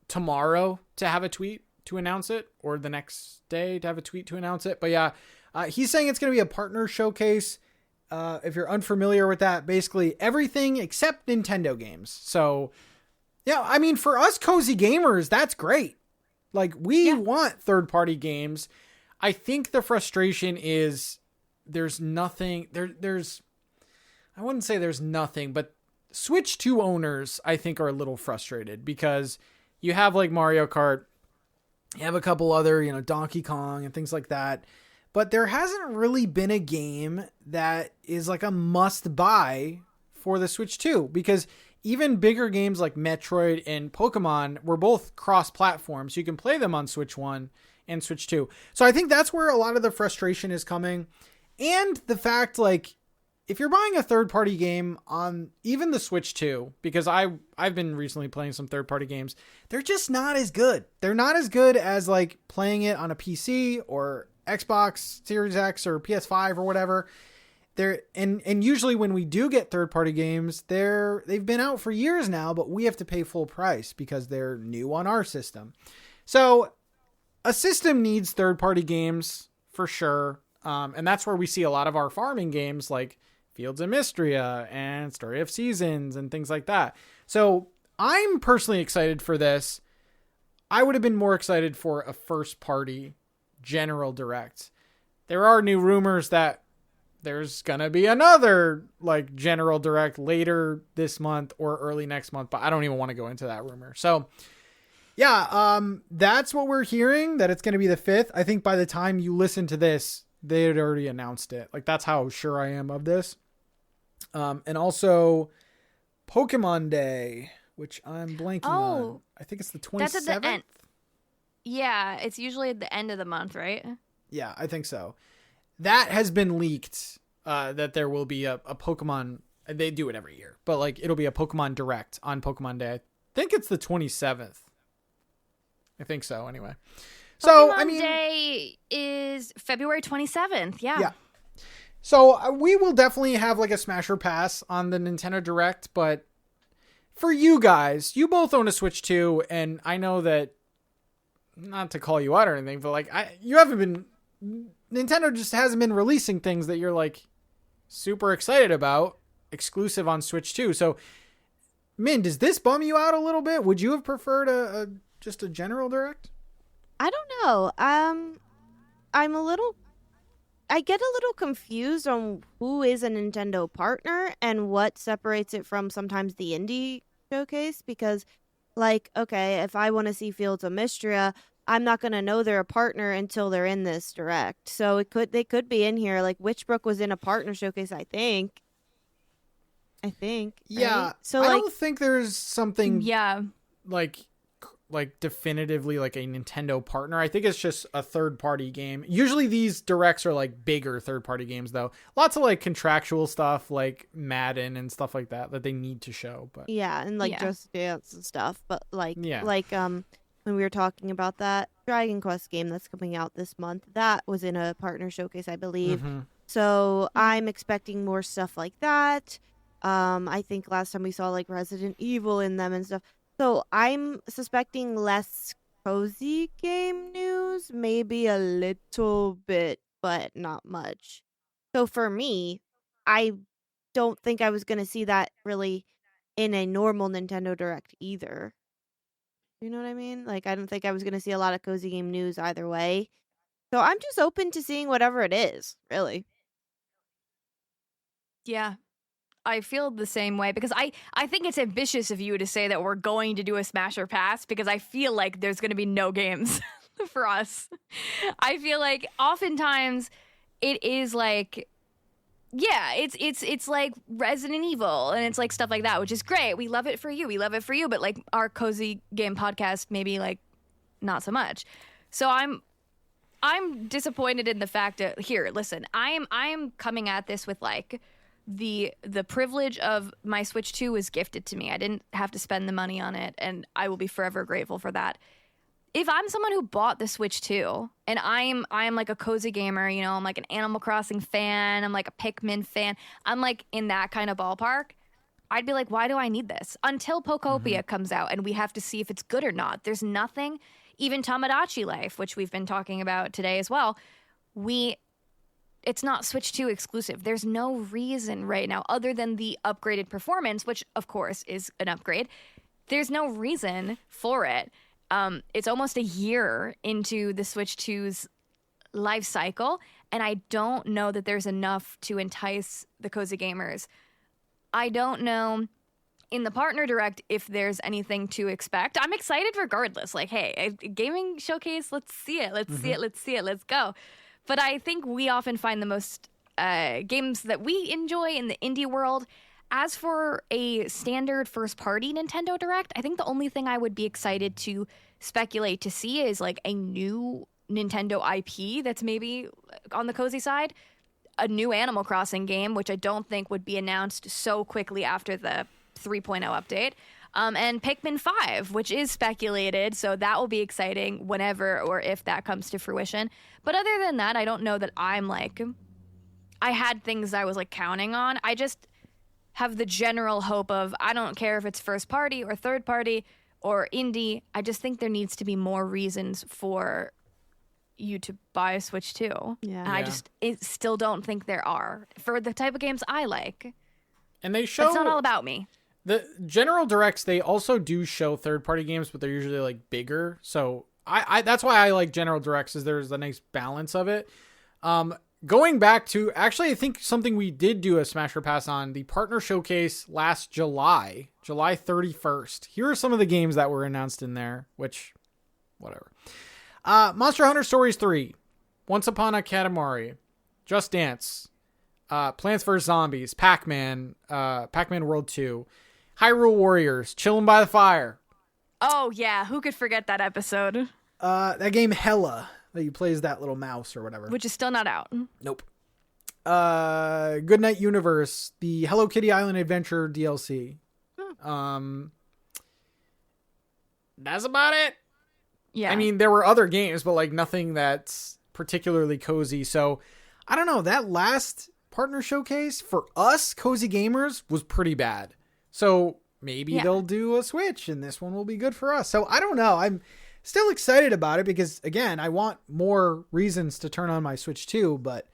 tomorrow to have a tweet to announce it, or the next day to have a tweet to announce it. But yeah, he's saying it's going to be a partner showcase. If you're unfamiliar with that, basically everything except Nintendo games. So yeah, I mean, for us cozy gamers, that's great. Like we want third-party games. I think the frustration is there's nothing there's I wouldn't say there's nothing, but Switch 2 owners I think are a little frustrated because you have like Mario Kart, you have a couple other, Donkey Kong and things like that. But there hasn't really been a game that is like a must buy for the Switch 2, because even bigger games like Metroid and Pokemon were both cross-platform, so you can play them on Switch 1 and Switch 2. So I think that's where a lot of the frustration is coming. And the fact, like, if you're buying a third-party game on even the Switch 2, because I've been recently playing some third-party games, they're just not as good. They're not as good as, like, playing it on a PC or Xbox Series X or PS5 or whatever. And usually when we do get third-party games, they've been out for years now, but we have to pay full price because they're new on our system. So a system needs third-party games for sure. And that's where we see a lot of our farming games like Fields of Mystria and Story of Seasons and things like that. So I'm personally excited for this. I would have been more excited for a first party general direct. There are new rumors that there's going to be another like general direct later this month or early next month, but I don't even want to go into that rumor. So yeah, that's what we're hearing, that it's going to be the 5th. I think by the time you listen to this, they had already announced it. Like, that's how sure I am of this. And also Pokemon Day, which I'm blanking on. I think it's the 27th. That's at the end. Yeah, it's usually at the end of the month, right? Yeah, I think so. That has been leaked, that there will be a Pokemon. They do it every year, but like it'll be a Pokemon Direct on Pokemon Day. I think it's the 27th. I think so, anyway. So, Pokemon I mean, Day is February 27th. Yeah. So we will definitely have like a Smasher Pass on the Nintendo Direct, but for you guys, you both own a Switch 2, and I know that, not to call you out or anything, but like Nintendo just hasn't been releasing things that you're like super excited about exclusive on Switch 2. So, Min, does this bum you out a little bit? Would you have preferred just a general direct? I don't know. I get a little confused on who is a Nintendo partner and what separates it from sometimes the indie showcase, because like, okay, if I want to see Fields of Mystria, I'm not going to know they're a partner until they're in this direct. So they could be in here. Like Witchbrook was in a partner showcase, I think. Yeah. Right? So I like, don't think there's something like definitively like a Nintendo partner. I think it's just a third party game. Usually these directs are like bigger third party games though. Lots of like contractual stuff like Madden and stuff like that they need to show. But yeah, and like Just Dance and stuff. But like when we were talking about that Dragon Quest game that's coming out this month, that was in a partner showcase, I believe. Mm-hmm. So I'm expecting more stuff like that. I think last time we saw like Resident Evil in them and stuff. So I'm suspecting less cozy game news, maybe a little bit, but not much. So for me, I don't think I was going to see that really in a normal Nintendo Direct either. You know what I mean? Like, I don't think I was going to see a lot of cozy game news either way. So I'm just open to seeing whatever it is, really. Yeah. I feel the same way because I think it's ambitious of you to say that we're going to do a Smasher Pass because I feel like there's going to be no games for us. I feel like oftentimes it is like, yeah, it's like Resident Evil and it's like stuff like that, which is great. We love it for you. But like our cozy game podcast, maybe like not so much. So I'm disappointed in the fact that here, listen, I'm coming at this with like the privilege of my Switch 2 was gifted to me. I didn't have to spend the money on it, and I will be forever grateful for that. If I'm someone who bought the Switch 2 and I'm like a cozy gamer, you know, I'm like an Animal Crossing fan, I'm like a Pikmin fan, I'm like in that kind of ballpark, I'd be like, why do I need this? Until Pokopia comes out and we have to see if it's good or not. There's nothing, even Tomodachi Life, which we've been talking about today as well, it's not Switch 2 exclusive. There's no reason right now other than the upgraded performance, which of course is an upgrade. There's no reason for it. It's almost a year into the Switch 2's life cycle, and I don't know that there's enough to entice the cozy gamers. I don't know in the partner direct if there's anything to expect. I'm excited regardless. Like, hey, a gaming showcase, let's see it. Let's go. But I think we often find the most games that we enjoy in the indie world. As for a standard first-party Nintendo Direct, I think the only thing I would be excited to speculate to see is like a new Nintendo IP that's maybe on the cozy side. A new Animal Crossing game, which I don't think would be announced so quickly after the 3.0 update. And Pikmin 5, which is speculated, so that will be exciting whenever or if that comes to fruition. But other than that, I don't know that I'm like... I had things I was like counting on. I just have the general hope of, I don't care if it's first party or third party or indie. I just think there needs to be more reasons for, you to buy a Switch 2. Yeah. And I still don't think there are for the type of games I like. And they show... It's not all about me. The General Directs, they also do show third-party games, but they're usually like bigger. So I that's why I like General Directs, is there's a nice balance of it. Going back to, actually, I think something we did do a Smash or Pass on, the partner showcase last July 31st. Here are some of the games that were announced in there, which, whatever. Monster Hunter Stories 3, Once Upon a Katamari, Just Dance, Plants vs. Zombies, Pac-Man, Pac-Man World 2, Hyrule Warriors, Chillin' by the Fire. Oh, yeah. Who could forget that episode? That game Hella, that you play as that little mouse or whatever. Which is still not out. Nope. Goodnight Universe, the Hello Kitty Island Adventure DLC. That's about it. Yeah. I mean, there were other games, but like nothing that's particularly cozy. So I don't know. That last partner showcase for us cozy gamers was pretty bad. So maybe they'll do a Switch and this one will be good for us. So I don't know. I'm still excited about it because, again, I want more reasons to turn on my Switch 2, but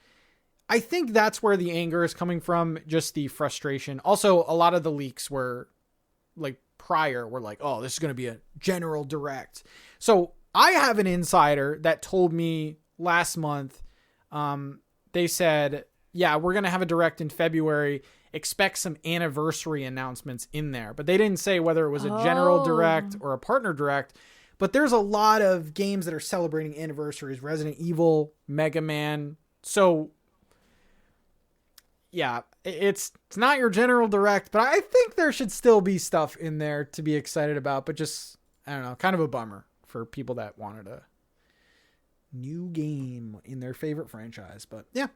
I think that's where the anger is coming from, just the frustration. Also, a lot of the leaks were like prior were like, oh, this is going to be a general direct. So I have an insider that told me last month, they said, yeah, we're going to have a direct in February. Expect some anniversary announcements in there. But they didn't say whether it was a general direct or a partner direct. But there's a lot of games that are celebrating anniversaries. Resident Evil, Mega Man. So, yeah, it's not your general direct. But I think there should still be stuff in there to be excited about. But just, I don't know, kind of a bummer for people that wanted a new game in their favorite franchise. But, yeah.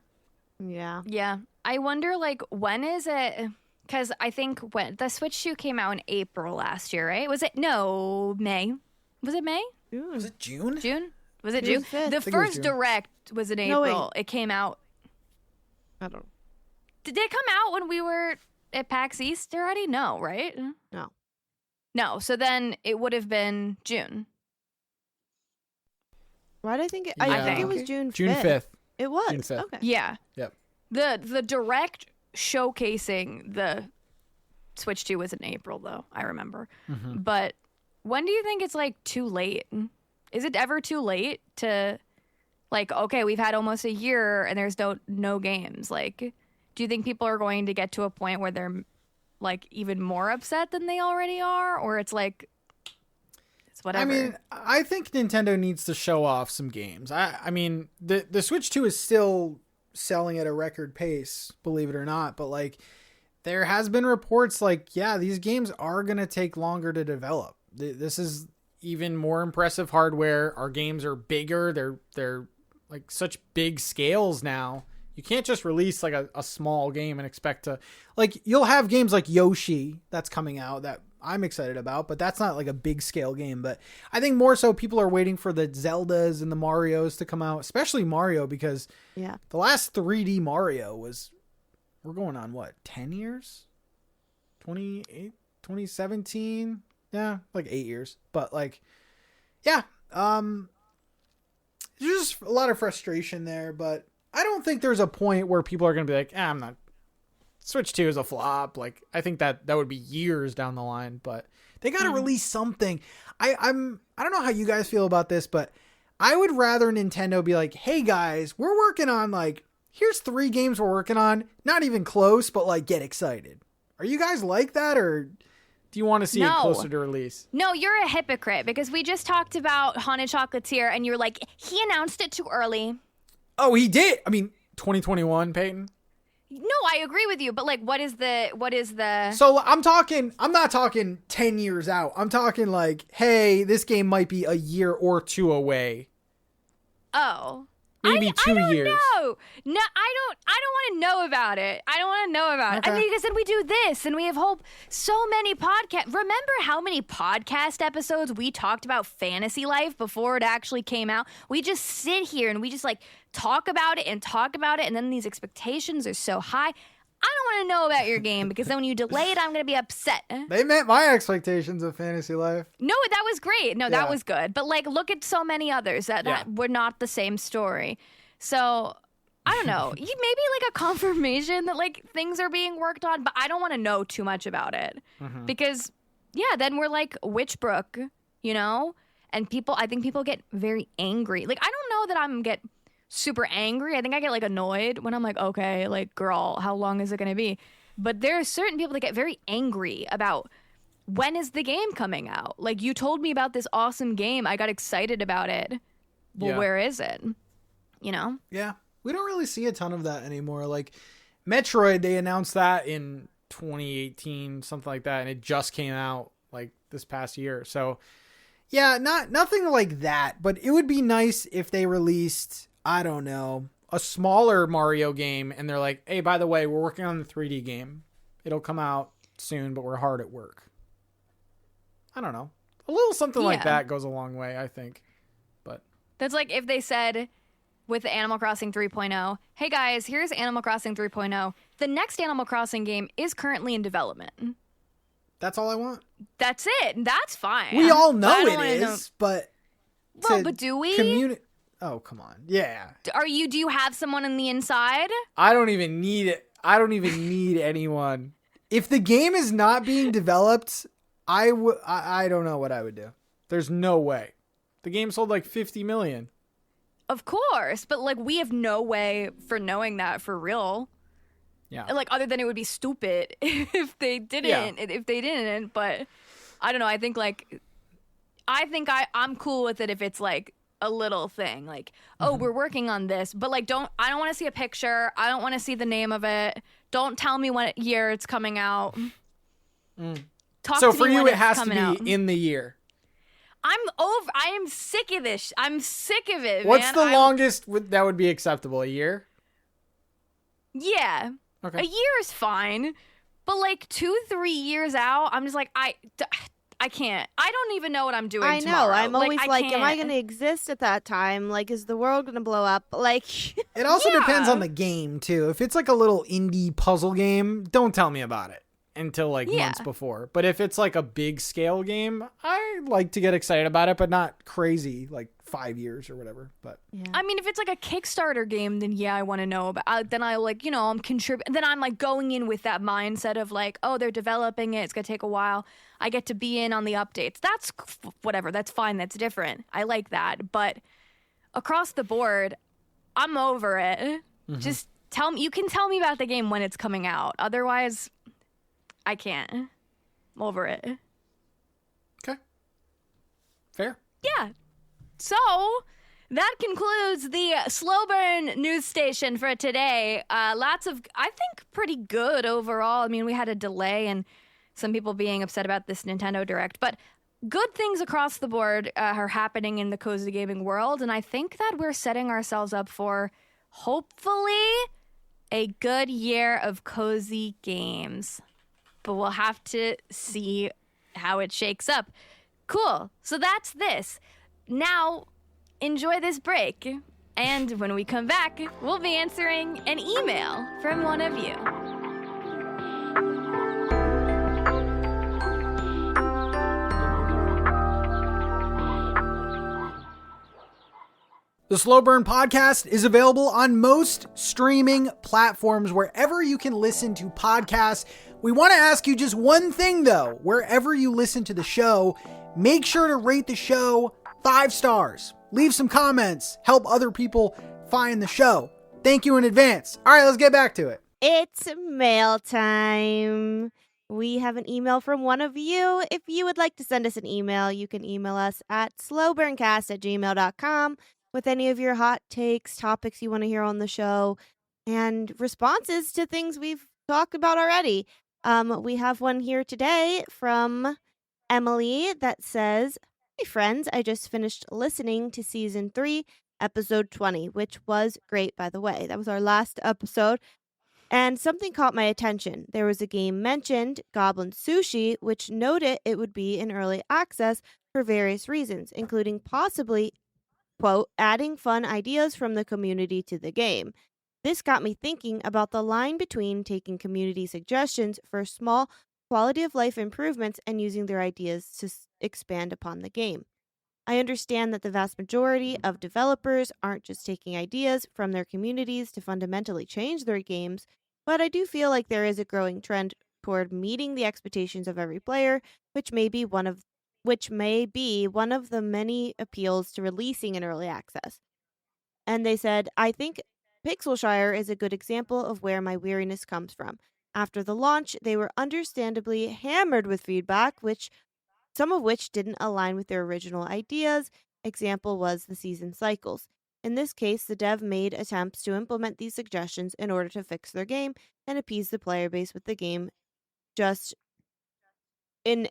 Yeah. Yeah. I wonder, like, when is it? Because I think when the Switch 2 came out in April last year, right? Was it? No, May. Was it May? Was it June? June? Was it June? June 5th. The first direct was in No, April. wait. It came out. I don't. Did it come out when we were at PAX East already? No, right? No. No. So then it would have been June. Why did I think it? Yeah. I think it was June 5th. June 5th. It was. June 5th. Okay. Yeah. Yep. The direct showcasing the Switch 2 was in April, though, I remember. Mm-hmm. But when do you think it's, like, too late? Is it ever too late to, like, okay, we've had almost a year and there's no games? Like, do you think people are going to get to a point where they're, like, even more upset than they already are? Or it's like, it's whatever. I mean, I think Nintendo needs to show off some games. I mean, the Switch 2 is still selling at a record pace, believe it or not. But, like, there has been reports like, yeah, these games are going to take longer to develop. This is even more impressive hardware. Our games are bigger. They're like such big scales now. You can't just release like a small game and expect to, like, you'll have games like Yoshi that's coming out that I'm excited about, but that's not like a big scale game. But I think more so people are waiting for the Zeldas and the Marios to come out, especially Mario, because Yeah. the last 3D Mario was, we're going on what, 10 years? 2017? Yeah, like 8 years. But like, yeah, there's just a lot of frustration there, but I don't think there's a point where people are going to be like, I'm not, Switch 2 is a flop. Like, I think that would be years down the line, but they got to release something. I don't know how you guys feel about this, but I would rather Nintendo be like, hey guys, we're working on, like, here's 3 games we're working on. Not even close, but like, get excited. Are you guys like that, or do you want to see it closer to release? No, you're a hypocrite, because we just talked about Haunted Chocolatier and you're like, he announced it too early. Oh, he did. I mean, 2021, Peyton. No, I agree with you, but like, what is the? So I'm not talking 10 years out. I'm talking like, hey, this game might be a year or 2 away. Oh. Maybe 2 years. No, I don't want to know about it. I don't want to know about it. I mean, because then we do this and we have so many podcasts. Remember how many podcast episodes we talked about Fantasy Life before it actually came out? We just sit here and we just like talk about it. And then these expectations are so high. I don't want to know about your game because then when you delay it, I'm going to be upset. They met my expectations of Fantasy Life. No, that was great. No, Yeah. that was good. But like, look at so many others that were not the same story. So I don't know. Maybe like a confirmation that like things are being worked on, but I don't want to know too much about it because then we're like Witchbrook, you know? And I think people get very angry. Like, I don't know that I'm get super angry. I think I get like annoyed when I'm like, okay, like, girl, how long is it going to be? But there are certain people that get very angry about when is the game coming out? Like, you told me about this awesome game. I got excited about it. Well, where is it? You know? Yeah. We don't really see a ton of that anymore. Like, Metroid, they announced that in 2018, something like that, and it just came out like this past year. So, yeah, nothing like that, but it would be nice if they released, I don't know, a smaller Mario game and they're like, hey, by the way, we're working on the 3D game. It'll come out soon, but we're hard at work. I don't know. A little something like that goes a long way, I think. But that's like if they said with Animal Crossing 3.0, hey guys, here's Animal Crossing 3.0. The next Animal Crossing game is currently in development. That's all I want. That's it. That's fine. We all know it is, but well, but do we? Oh, come on. Yeah. Do you have someone on the inside? I don't even need it. I don't even need anyone. If the game is not being developed, I don't know what I would do. There's no way. The game sold like 50 million. Of course, but like we have no way for knowing that for real. Yeah. Like other than it would be stupid if they didn't. Yeah. If they didn't, but I don't know. I think I'm cool with it if it's like a little thing, like we're working on this, but like I don't want to see a picture. I don't want to see the name of it. Don't tell me what year it's coming out. So for you, it has to be in the year. I am sick of this. I'm sick of it. What's the longest that would be acceptable? A year? Yeah. Okay. A year is fine, but like 2-3 years out, I'm just like I can't. I don't even know what I'm doing. I know. Tomorrow. I'm always like, am I going to exist at that time? Like, is the world going to blow up? Like, it also depends on the game too. If it's like a little indie puzzle game, don't tell me about it until like months before. But if it's like a big scale game, I like to get excited about it, but not crazy, like 5 years or whatever. But I mean, if it's like a Kickstarter game, then I want to know about. Then I like, I'm contributing. Then I'm like going in with that mindset of like, oh, they're developing it. It's gonna take a while. I get to be in on the updates. That's whatever. That's fine. That's different. I like that. But across the board, I'm over it. Just tell me. You can tell me about the game when it's coming out. Otherwise, I can't. I'm over it. Okay. Fair. Yeah. So that concludes the Slow Burn news station for today. Lots of, I think, pretty good overall. I mean, we had a delay and some people being upset about this Nintendo Direct, but good things across the board are happening in the cozy gaming world, and I think that we're setting ourselves up for, hopefully, a good year of cozy games. But we'll have to see how it shakes up. Cool. So that's this. Now, enjoy this break. And when we come back, we'll be answering an email from one of you. The Slow Burn podcast is available on most streaming platforms, wherever you can listen to podcasts. We want to ask you just one thing, though. Wherever you listen to the show, make sure to rate the show 5 stars. Leave some comments. Help other people find the show. Thank you in advance. All right, let's get back to it. It's mail time. We have an email from one of you. If you would like to send us an email, you can email us at slowburncast@gmail.com with any of your hot takes, topics you want to hear on the show, and responses to things we've talked about already. We have one here today from Emily that says, "Hey friends, I just finished listening to season 3, episode 20, which was great, by the way. That was our last episode. And something caught my attention. There was a game mentioned, Goblin Sushi, which noted it would be in early access for various reasons, including possibly, quote, adding fun ideas from the community to the game. This got me thinking about the line between taking community suggestions for small quality of life improvements and using their ideas to expand upon the game. I understand that the vast majority of developers aren't just taking ideas from their communities to fundamentally change their games, but I do feel like there is a growing trend toward meeting the expectations of every player, which may be one of the many appeals to releasing in early access. And they said, I think Pixelshire is a good example of where my weariness comes from. After the launch, they were understandably hammered with feedback, some of which didn't align with their original ideas. Example was the season cycles. In this case, the dev made attempts to implement these suggestions in order to fix their game and appease the player base with the game just in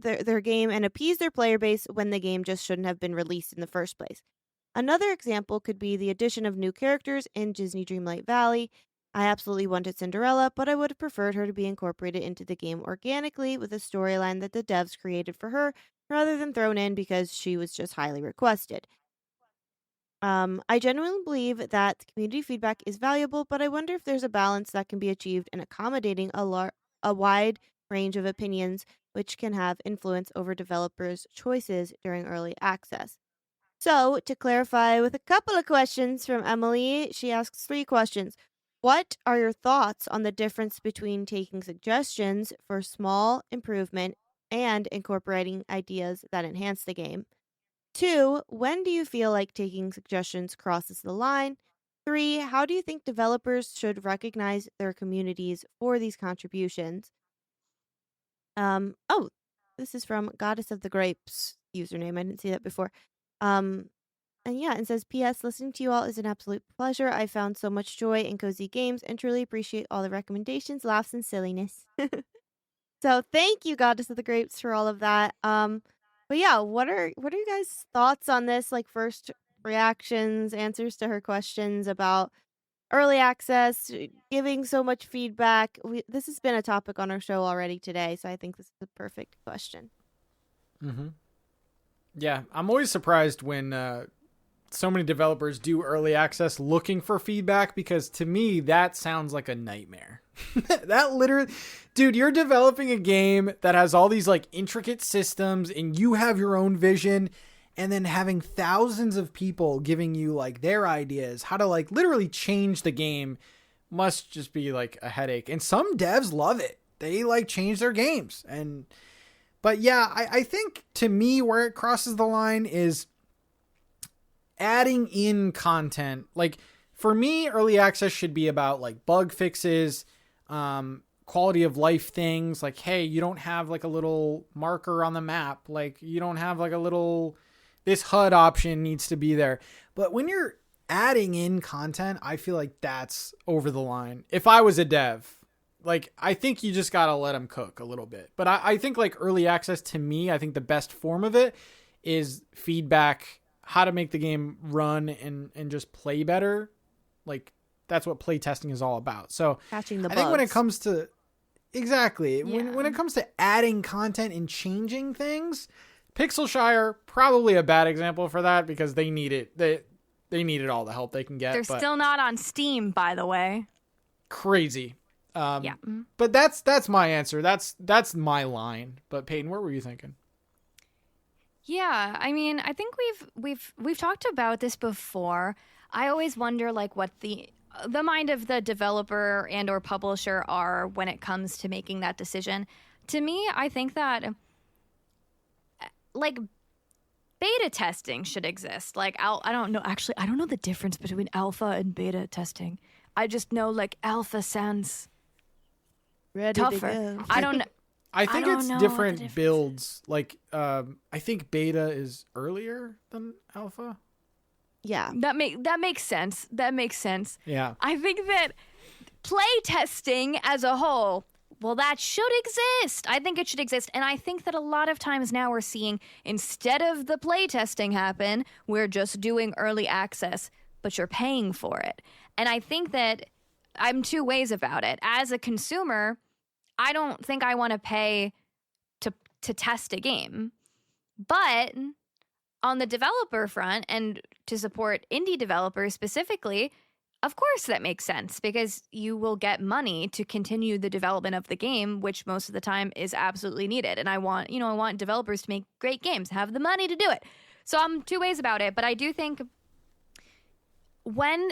their game and appease their player base when the game just shouldn't have been released in the first place. Another example could be the addition of new characters in Disney Dreamlight Valley. I absolutely wanted Cinderella, but I would have preferred her to be incorporated into the game organically with a storyline that the devs created for her rather than thrown in because she was just highly requested. I genuinely believe that community feedback is valuable, but I wonder if there's a balance that can be achieved in accommodating a wide range of opinions, which can have influence over developers' choices during early access. So, to clarify with a couple of questions from Emily, she asks 3 questions. What are your thoughts on the difference between taking suggestions for small improvement and incorporating ideas that enhance the game? 2, when do you feel like taking suggestions crosses the line? 3, how do you think developers should recognize their communities for these contributions? Oh, this is from Goddess of the Grapes username. I didn't see that before. And yeah, it says, P.S. Listening to you all is an absolute pleasure. I found so much joy in cozy games and truly appreciate all the recommendations, laughs, and silliness. So thank you, Goddess of the Grapes, for all of that. But yeah, what are you guys' thoughts on this? Like first reactions, answers to her questions about early access, giving so much feedback. This has been a topic on our show already today, so I think this is a perfect question. Mm-hmm. Yeah, I'm always surprised when so many developers do early access looking for feedback, because to me that sounds like a nightmare. That literally, dude, you're developing a game that has all these like intricate systems and you have your own vision, and then having thousands of people giving you like their ideas how to like literally change the game must just be like a headache. And some devs love it. They like change their games. But yeah, I think to me where it crosses the line is adding in content. Like for me, early access should be about like bug fixes, quality of life things. Like, hey, you don't have like a little marker on the map. Like you don't have like a little, this HUD option needs to be there. But when you're adding in content, I feel like that's over the line. If I was a dev, like, I think you just got to let them cook a little bit. But I think like early access, to me, I think the best form of it is feedback, how to make the game run and just play better. Like that's what play testing is all about. So catching the bugs. I think when it cocomes to, exactly, when it comes to adding content and changing things, Pixelshire, probably a bad example for that because they need it. They needed all the help they can get. They're still not on Steam, by the way. Crazy. Yeah. But that's my answer. That's my line. But Peyton, what were you thinking? Yeah, I mean, I think we've talked about this before. I always wonder like what the mind of the developer and or publisher are when it comes to making that decision. To me, I think that like beta testing should exist. Like I don't know the difference between alpha and beta testing. I just know like alpha sounds ready tougher. to go. I don't know. I think don't it's know different builds. Like, I think beta is earlier than alpha. Yeah. That makes sense. That makes sense. Yeah. I think that play testing as a whole, well, that should exist. I think it should exist. And I think that a lot of times now we're seeing, instead of the play testing happen, we're just doing early access, but you're paying for it. And I think that I'm two ways about it. As a consumer, I don't think I want to pay to test a game. But on the developer front, and to support indie developers specifically, Of course that makes sense, because you will get money to continue the development of the game, which most of the time is absolutely needed. And I want developers to make great games, have the money to do it. So I'm two ways about it, but I do think when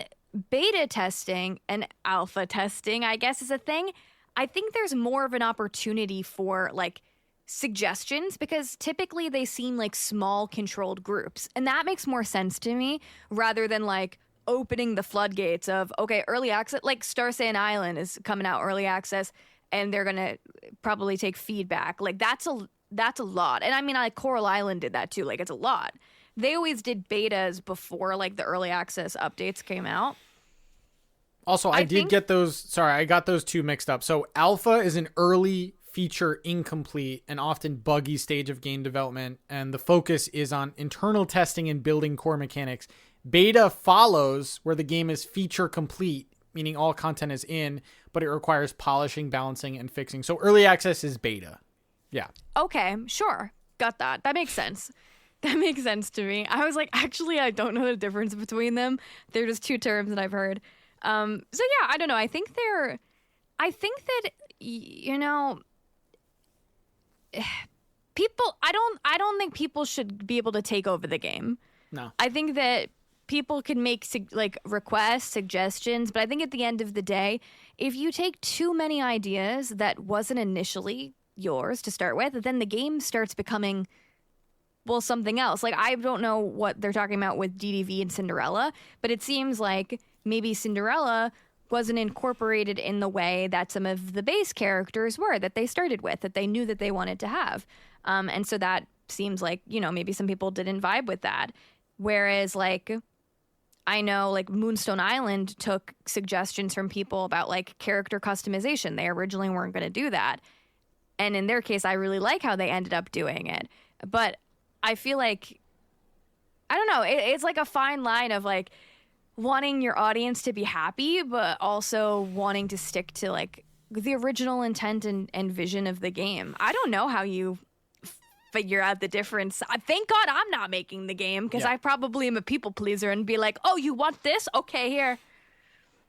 beta testing and alpha testing, I guess, is a thing, I think there's more of an opportunity for like suggestions, because typically they seem like small controlled groups. And that makes more sense to me rather than like opening the floodgates of, okay, early access, like Star Citizen Island is coming out early access and they're going to probably take feedback. Like that's a lot. And I mean, like Coral Island did that too. Like it's a lot. They always did betas before like the early access updates came out. Also, I did get those. Sorry, I got those two mixed up. So alpha is an early feature incomplete and often buggy stage of game development, and the focus is on internal testing and building core mechanics. Beta follows, where the game is feature complete, meaning all content is in, but it requires polishing, balancing, and fixing. So early access is beta. Yeah. Okay, sure. Got that. That makes sense. That makes sense to me. I was like, actually, I don't know the difference between them. They're just two terms that I've heard. So yeah, I don't know. I think that, people, I don't think people should be able to take over the game. No. I think that people can make requests, suggestions, but I think at the end of the day, if you take too many ideas that wasn't initially yours to start with, then the game starts becoming, well, something else. Like, I don't know what they're talking about with DDV and Cinderella, but it seems like maybe Cinderella wasn't incorporated in the way that some of the base characters were, that they started with, that they knew that they wanted to have. And so that seems like, maybe some people didn't vibe with that. Whereas, like, I know, like, Moonstone Island took suggestions from people about, like, character customization. They originally weren't going to do that. And in their case, I really like how they ended up doing it. But I feel like, I don't know, it's like a fine line of, like, wanting your audience to be happy, but also wanting to stick to, like, the original intent and vision of the game. I don't know how you figure out the difference. Thank God I'm not making the game, because I probably am a people pleaser and be like, oh, you want this? Okay, here.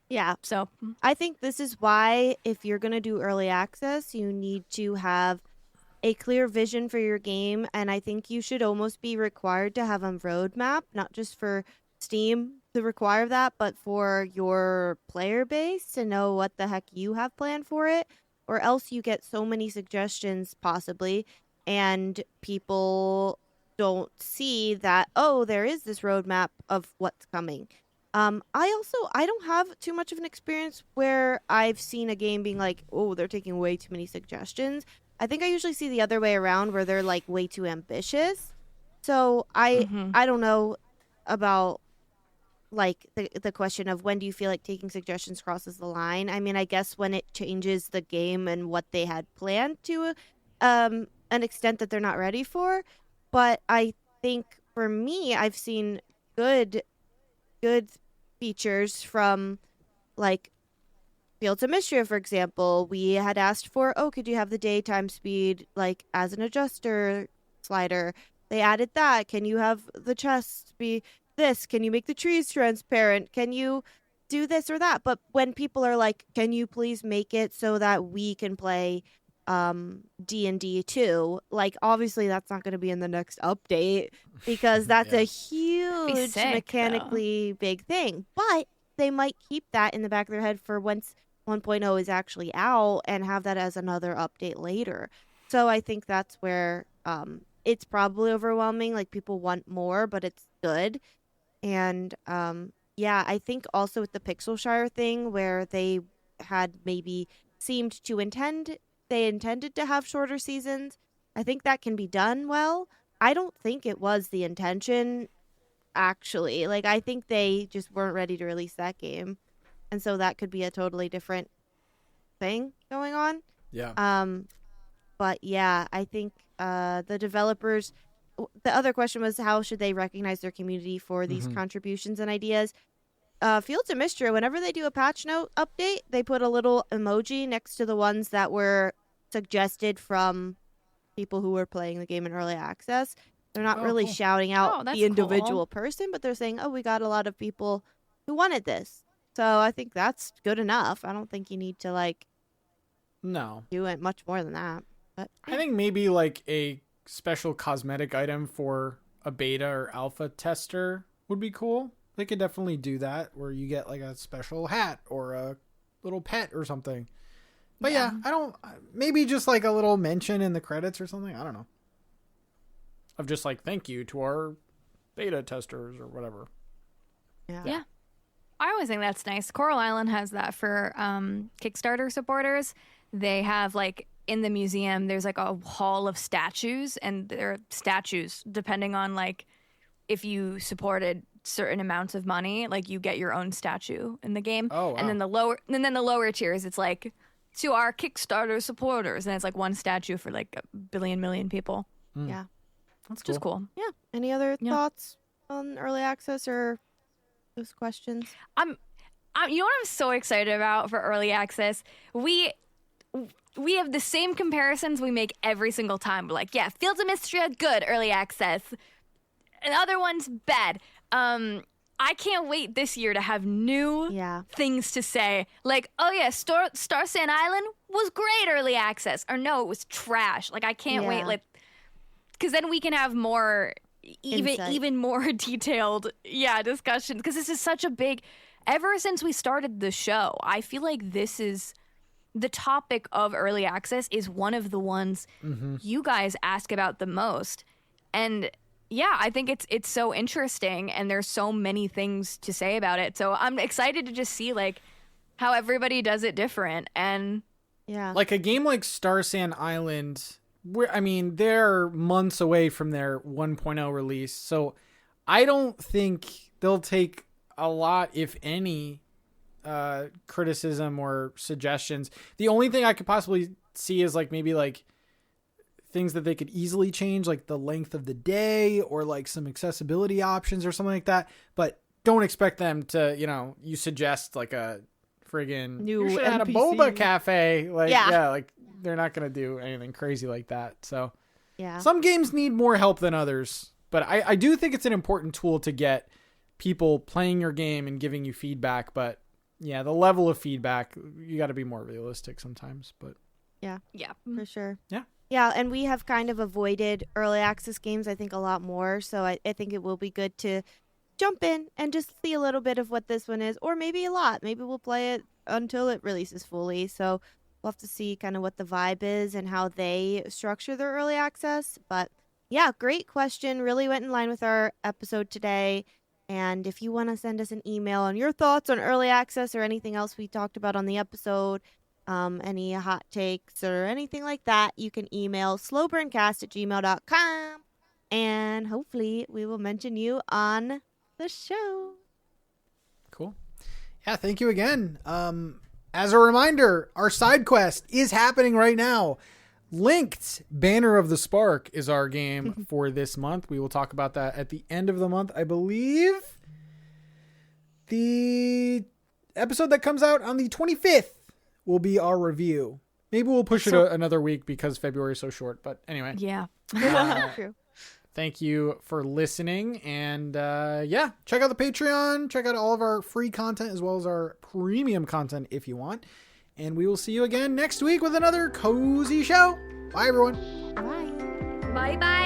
Yeah. So I think this is why, if you're going to do early access, you need to have a clear vision for your game. And I think you should almost be required to have a roadmap, not just for Steam to require that, but for your player base to know what the heck you have planned for it, or else you get so many suggestions possibly, and people don't see that, oh, there is this roadmap of what's coming. I don't have too much of an experience where I've seen a game being like, oh, they're taking way too many suggestions. I think I usually see the other way around, where they're like way too ambitious. So I don't know about like the question of when do you feel like taking suggestions crosses the line. I mean, I guess when it changes the game and what they had planned to an extent that they're not ready for. But I think for me, I've seen good features from, like, Fields of Mystery, for example. We had asked for, could you have the daytime speed, like, as an adjuster slider? They added that. Can you have the chest be this? Can you make the trees transparent? Can you do this or that? But when people are like, can you please make it so that we can play D&D 2, like, obviously that's not going to be in the next update, because that's a huge mechanically big thing. But they might keep that in the back of their head for once 1.0 is actually out, and have that as another update later. So I think that's where it's probably overwhelming. Like, people want more, but it's good. And I think also with the Pixelshire thing, where they had maybe seemed to intended to have shorter seasons, I think that can be done well. I don't think it was the intention, actually. Like, I think they just weren't ready to release that game. And so that could be a totally different thing going on. Yeah. But yeah, I think the developers, the other question was, how should they recognize their community for these contributions and ideas? Fields of Mystery, whenever they do a patch note update, they put a little emoji next to the ones that were suggested from people who were playing the game in early access. They're not really shouting out the individual person, but they're saying, we got a lot of people who wanted this. So I think that's good enough. I don't think you need to like No. do it much more than that. But I think maybe like a special cosmetic item for a beta or alpha tester would be cool. They could definitely do that where you get like a special hat or a little pet or something. But yeah, I don't, maybe just like a little mention in the credits or something. I don't know. Of just like, thank you to our beta testers or whatever. yeah. I always think that's nice. Coral Island has that for Kickstarter supporters. They have like in the museum, there's like a hall of statues, and they're statues depending on like if you supported certain amounts of money, like you get your own statue in the game. Oh, wow. And then the lower tiers, it's like to our Kickstarter supporters, and it's like one statue for like a million people. Yeah. That's Just cool. Yeah. Any other thoughts on early access or those questions? You know what I'm so excited about for early access? We have the same comparisons we make every single time. We're like, yeah, Fields of Mystria, good, early access. And other ones, bad. I can't wait this year to have new things to say. Like, oh yeah, Star Sand Island was great early access. Or no, it was trash. Like, I can't wait. Like, because then we can have more, even more detailed, discussions. Because this is such a big, ever since we started the show, I feel like this is, the topic of early access is one of the ones you guys ask about the most. And yeah, I think it's so interesting, and there's so many things to say about it. So I'm excited to just see like how everybody does it different. And like a game like Star Sand Island, they're months away from their 1.0 release. So I don't think they'll take a lot, if any, criticism or suggestions. The only thing I could possibly see is like maybe like things that they could easily change, like the length of the day or like some accessibility options or something like that. But don't expect them to, you suggest like a friggin' new you should have had a NPC. boba cafe. Like, like they're not going to do anything crazy like that. So some games need more help than others, but I do think it's an important tool to get people playing your game and giving you feedback. But yeah, the level of feedback, you got to be more realistic sometimes, but yeah, for sure. Yeah, and we have kind of avoided early access games, I think, a lot more. So I think it will be good to jump in and just see a little bit of what this one is, or maybe a lot. Maybe we'll play it until it releases fully. So we'll have to see kind of what the vibe is and how they structure their early access. But yeah, great question. Really went in line with our episode today. And if you want to send us an email on your thoughts on early access or anything else we talked about on the episode, any hot takes or anything like that, you can email slowburncast@gmail.com, and hopefully we will mention you on the show. Cool. Yeah, thank you again. As a reminder, our side quest is happening right now. Linked Banner of the Spark is our game for this month. We will talk about that at the end of the month, I believe. The episode that comes out on the 25th will be our review. Maybe we'll push it another week because February is so short. But anyway. Yeah. True. Thank you for listening. And check out the Patreon. Check out all of our free content as well as our premium content if you want. And we will see you again next week with another cozy show. Bye, everyone. Bye. Bye-bye.